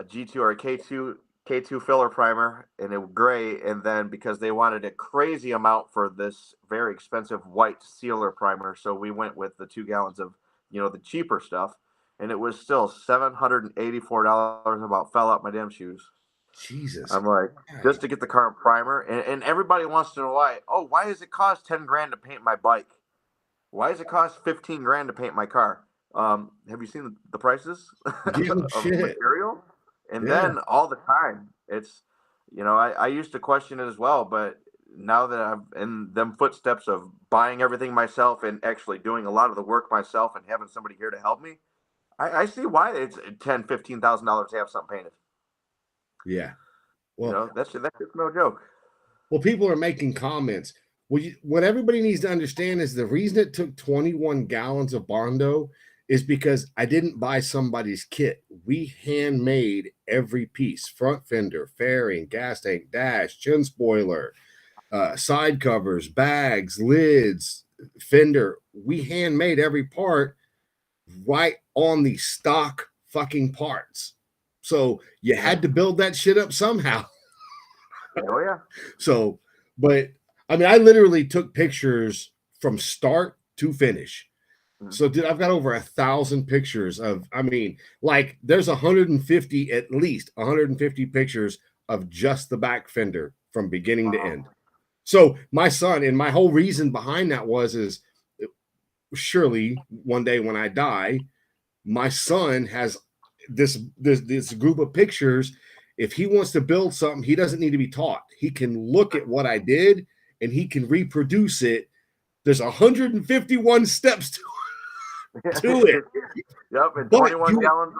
G2 or a K2 filler primer in a gray, and then because they wanted a crazy amount for this very expensive white sealer primer, so we went with the 2 gallons of the cheaper stuff, and it was still $784. About fell out my damn shoes. Jesus I'm like, just Christ. to get the car primer, and everybody wants to know why. Oh, why does it cost 10 grand to paint my bike? Why does it cost 15 grand to paint my car? Have you seen the prices Yeah, no of shit. material? And Yeah. then all the time, it's, I used to question it as well, but now that I'm in them footsteps of buying everything myself and actually doing a lot of the work myself and having somebody here to help me, I see why it's $10,000-$15,000 to have something painted. Yeah. Well, That's just no joke. well, people are making comments. What everybody needs to understand is the reason it took 21 gallons of Bondo is because I didn't buy somebody's kit. We handmade every piece: front fender, fairing, gas tank, dash, chin spoiler, side covers, bags, lids, fender. We handmade every part right on the stock fucking parts. So you Yeah. had to build that shit up somehow. Oh yeah. So, but I mean, I literally took pictures from start to finish. Mhm. So, dude, I've got over 1,000 pictures of, I mean, like there's 150, at least 150 pictures of just the back fender from beginning to end. So, my son, and my whole reason behind that is surely one day when I die, my son has this group of pictures. If he wants to build something, he doesn't need to be taught. He can look at what I did and he can reproduce it. There's 151 steps to it, Yep, and but 21 gallons.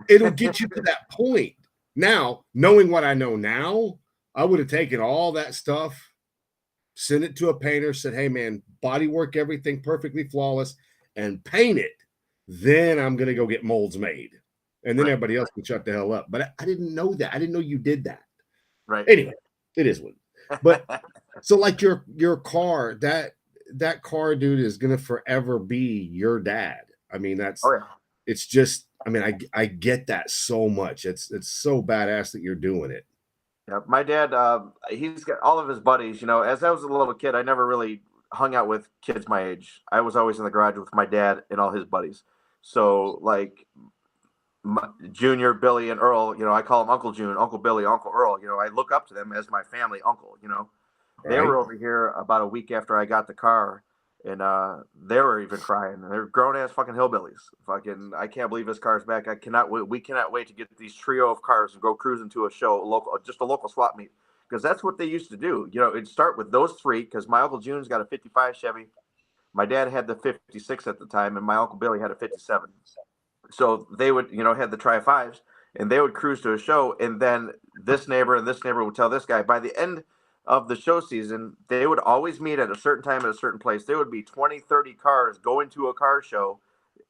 it'll get you to that point. Now, knowing what I know now, I would have taken all that stuff, sent it to a painter, said, hey man, body work everything perfectly flawless, and paint it. Then I'm gonna go get molds made. And then Right, everybody else can shut the hell up. But I didn't know that. I didn't know you did that. right. Anyway, it is what. But so like your car, that car, dude, is gonna forever be your dad. I mean, Oh yeah. it's just, I mean, I get that so much. It's so badass that you're doing it. Yeah, my dad, he's got all of his buddies. As I was a little kid, I never really hung out with kids my age. I was always in the garage with my dad and all his buddies. So, like, Junior, Billy, and Earl, I call them Uncle June, Uncle Billy, Uncle Earl. I look up to them as my family uncle. They were Right? over here about a week after I got the car, and they were even crying. They're grown ass fucking hillbillies. Fucking, I can't believe this car's back. I cannot wait. We cannot wait to get these trio of cars and go cruising to a show, just a local swap meet, because that's what they used to do. It'd start with those three. Because my uncle June's got a '55 Chevy, my dad had the '56 at the time, and my uncle Billy had a '57. So they would, had the tri fives, and they would cruise to a show, and then this neighbor and this neighbor would tell this guy. By the end of the show season, they would always meet at a certain time at a certain place. There would be 20, 30 cars going to a car show,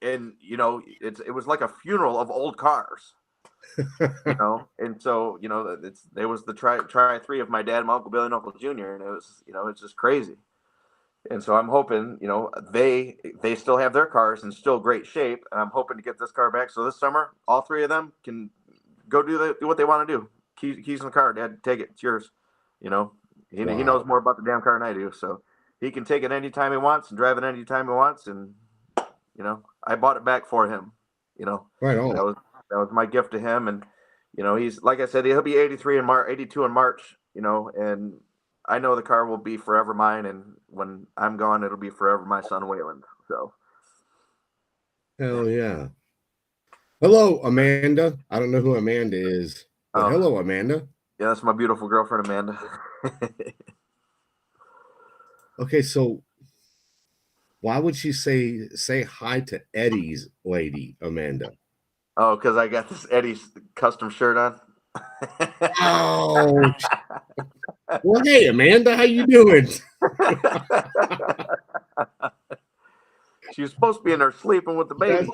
and it was like a funeral of old cars. And so it was the try three of my dad, my uncle Billy, and Uncle Junior, and it was it's just crazy. And so I'm hoping, they still have their cars in still great shape, and I'm hoping to get this car back. So this summer, all three of them can go do what they want to do. Keys in the car, Dad. Take it. It's yours. You know, he Wow. knows more about the damn car than I do, so he can take it anytime he wants and drive it anytime he wants. And I bought it back for him. You know, Right on. that was my gift to him. And he's, like I said, he'll be 83 in March, 82 in March. And I know the car will be forever mine, and when I'm gone, it'll be forever my son Waylon. So, Hell yeah. Hello, Amanda. I don't know who Amanda is, but oh hello, Amanda. yeah, that's my beautiful girlfriend Amanda. Okay, so why would she say hi to Eddie's lady, Amanda? Oh, because I got this Eddie's custom shirt on. Oh, well, hey, Amanda, how you doing? She was supposed to be in there sleeping with the baby.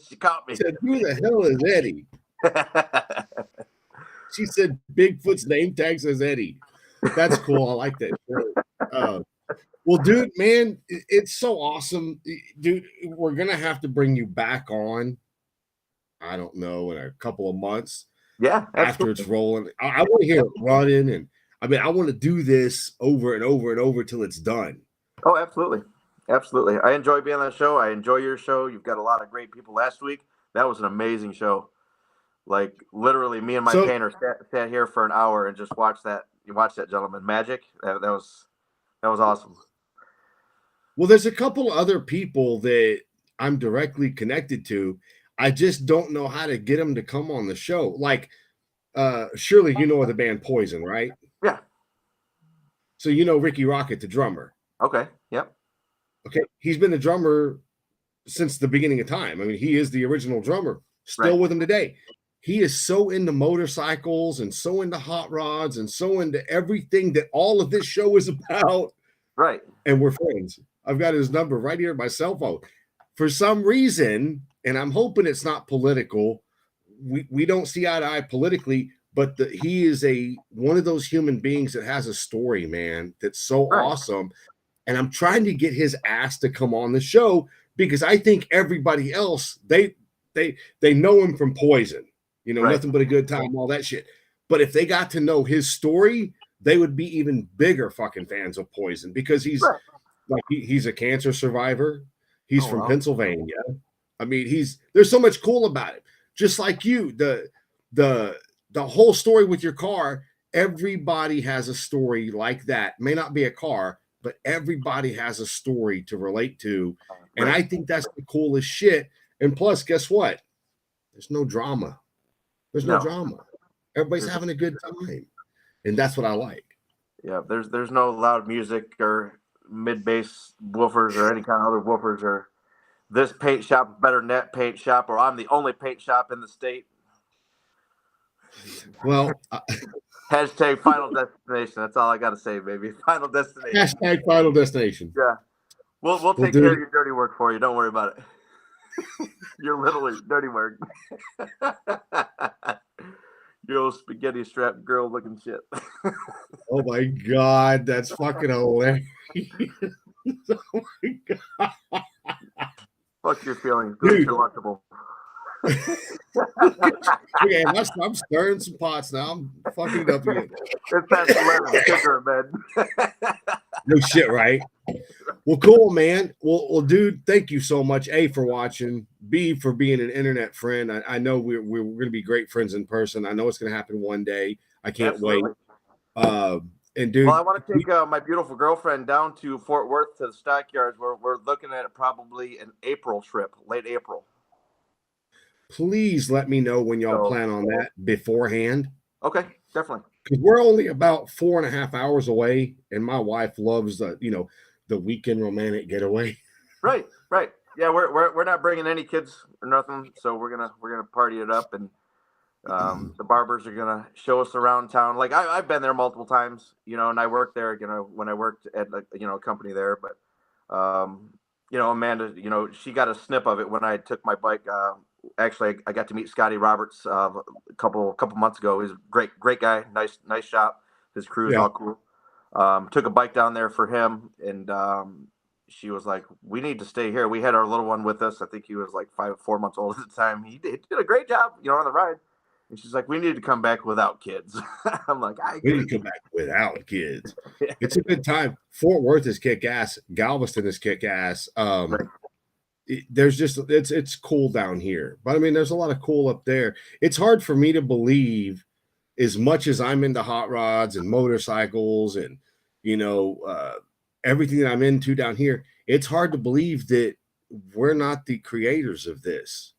She caught I me. said, who the hell is Eddie? She said Bigfoot's name tag says Eddie. That's cool. I like that shirt. Well, dude, man, it's so awesome. Dude, we're going to have to bring you back on, I don't know, in a couple of months Yeah, after it's absolutely. rolling. I want to hear it running. And I mean, I want to do this over and over and over till it's done. Oh, absolutely. Absolutely. I enjoy being on the show. I enjoy your show. You've got a lot of great people. Last week, that was an amazing show. Like literally me and my So, painter sat here for an hour and just watched that. You watched that, gentleman. Magic. That was awesome. well, there's a couple other people that I'm directly connected to. I just don't know how to get them to come on the show. Like, surely you know the band Poison, right? Yeah. So you know Ricky Rocket, the drummer. Okay. Yep. Okay, he's been the drummer since the beginning of time. I mean, he is the original drummer, Right. still with him today. He is so into motorcycles and so into hot rods and so into everything that all of this show is about. Right. And we're friends. I've got his number right here on my cell phone. For some reason, and I'm hoping it's not political, we don't see eye to eye politically, but he is one of those human beings that has a story, man, that's so Right. awesome. And I'm trying to get his ass to come on the show because I think everybody else they know him from Poison, Right. nothing but a good time, all that shit. But if they got to know his story, they would be even bigger fucking fans of Poison because he's Right. like he's a cancer survivor. He's Oh from wow. Pennsylvania. I mean, there's so much cool about it. Just like you, the the whole story with your car, everybody has a story like that. May not be a car, but everybody has a story to relate to. And Right. I think that's the coolest shit. And plus, guess what? There's no drama. There's no No. drama. Everybody's There's having a good time. And that's what I like. Yeah. There's no loud music or mid bass woofers or any kind of other woofers or this paint shop better than that paint shop or I'm the only paint shop in the state. Well, Hashtag final destination. That's all I got to say, baby. Final destination. hashtag Final Destination. Yeah. We'll Well, take care of dude, your dirty work for you. Don't worry about it. Your literally dirty work. Your old spaghetti strap girl looking shit. oh my God, that's fucking hilarious. Oh my God. Fuck your feelings. Go eat Dude, your Lunchable. okay, I'm stirring some pots now. I'm fucking it up again. It's past 11. Kids are in bed. No shit, right? Well, cool, man. Well, dude, thank you so much. A, for watching. B, for being an internet friend. I know we're going to be great friends in person. I know it's going to happen one day. I can't wait. Absolutely. And Well, dude, I want to take my beautiful girlfriend down to Fort Worth to the stockyards. We're looking at probably an April trip, late April. please let me know when y'all So, plan on that beforehand. okay, definitely. Because we're only about 4.5 hours away, and my wife loves the weekend romantic getaway. Right, right. Yeah, we're not bringing any kids or nothing, so we're gonna party it up, and the barbers are gonna show us around town. Like I've been there multiple times, and I worked there, when I worked at a company there, but Amanda, she got a snip of it when I took my bike. Actually, I got to meet Scotty Roberts a couple months ago. He's a great guy, nice shop. His crew's Yeah. all cool. Took a bike down there for him, and she was like, "We need to stay here." We had our little one with us. I think he was like 4 months old at the time. He did a great job, on the ride. And she's like, "We need to come back without kids." I'm like, "I We get need to come back without kids. It's a good time. Fort Worth is kick ass. Galveston is kick ass. Right. There's just it's cool down here, but I mean, there's a lot of cool up there. It's hard for me to believe, as much as I'm into hot rods and motorcycles and everything that I'm into down here. It's hard to believe that we're not the creators of this.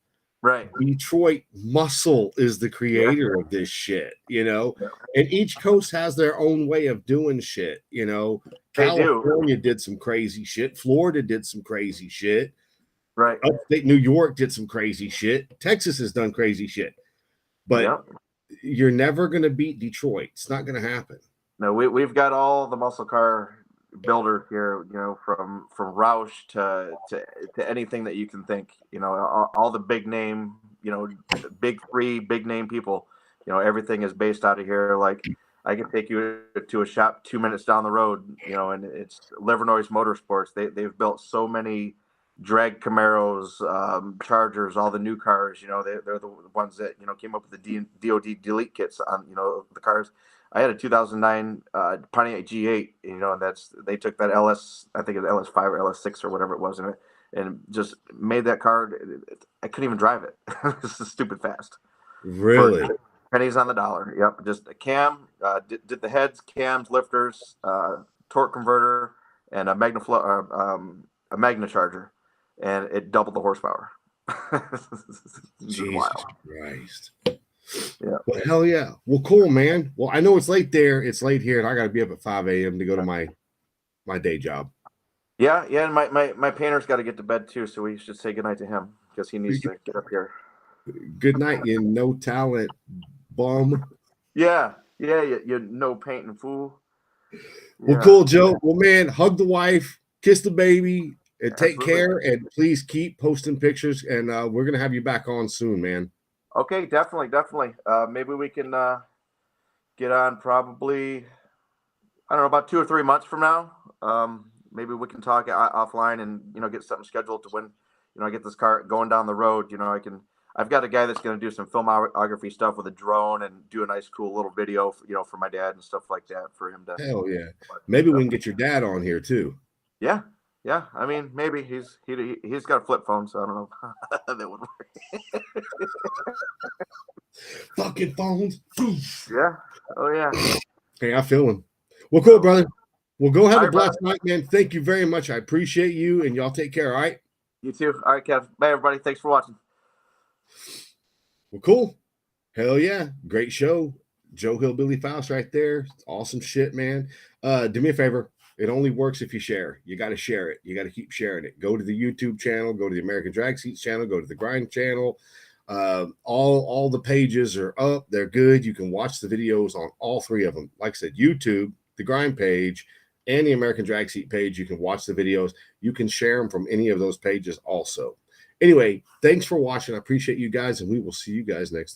Right. Detroit Muscle is the creator of this shit, and each coast has their own way of doing shit, California did some crazy shit, Florida did some crazy shit, right. Upstate New York did some crazy shit, Texas has done crazy shit, but you're never going to beat Detroit. It's not going to happen. No, we've got all the muscle car builders here, from Roush to anything that you can think, all the big name, big three, big name people, everything is based out of here. Like, I can take you to a shop 2 minutes down the road, and it's Livernois Motorsports. They've built so many drag Camaros, Chargers, all the new cars, they're the ones that, came up with the DOD delete kits on, the cars. I had a 2009 Pontiac G8, and they took that LS, I think it's LS5 or LS6 or whatever it was in it, and just made that car. I couldn't even drive it. This is stupid fast. Really? For pennies on the dollar. Yep. Just a cam, did the heads, cams, lifters, torque converter, and a a Magna charger, and it doubled the horsepower. Jesus wild. Christ. Yeah. Well, hell yeah. Well, cool, man. Well, I know it's late there. It's late here, and I got to be up at 5 a.m. to go to my day job. Yeah, and my painter's got to get to bed too, so we should say goodnight to him because he needs to get up here. Good night, you no talent bum. Yeah, you no painting fool. Well, cool, Joe. Well, man, hug the wife, kiss the baby, and take care. And please keep posting pictures. And we're gonna have you back on soon, man. Okay, definitely. Maybe we can get on probably, I don't know, about 2 or 3 months from now. Maybe we can talk offline and get something scheduled to when I get this car going down the road. I've got a guy that's going to do some filmography stuff with a drone and do a nice, cool little video, for my dad and stuff like that for him to. Hell yeah! Maybe we can get your dad on here too. Yeah. I mean, maybe he's got a flip phone, so I don't know how that would work. Fucking phones. Yeah. Oh yeah. Hey, I feel him. Well, cool, brother. Well, go have a blessed brother. night, man. Thank you very much. I appreciate you, and y'all take care. All right. You too. All right, Kev. Bye, everybody. Thanks for watching. Well, cool. Hell yeah. Great show. Joe HillBilly Foust right there. Awesome shit, man. Do me a favor. It only works if you share. You got to share it. You got to keep sharing it. Go to the YouTube channel. Go to the American Drag Seats channel. Go to the Grind channel. All the pages are up. They're good. You can watch the videos on all three of them. Like I said, YouTube, the Grind page, and the American Drag Seat page. You can watch the videos. You can share them from any of those pages also. Anyway, thanks for watching. I appreciate you guys, and we will see you guys next time.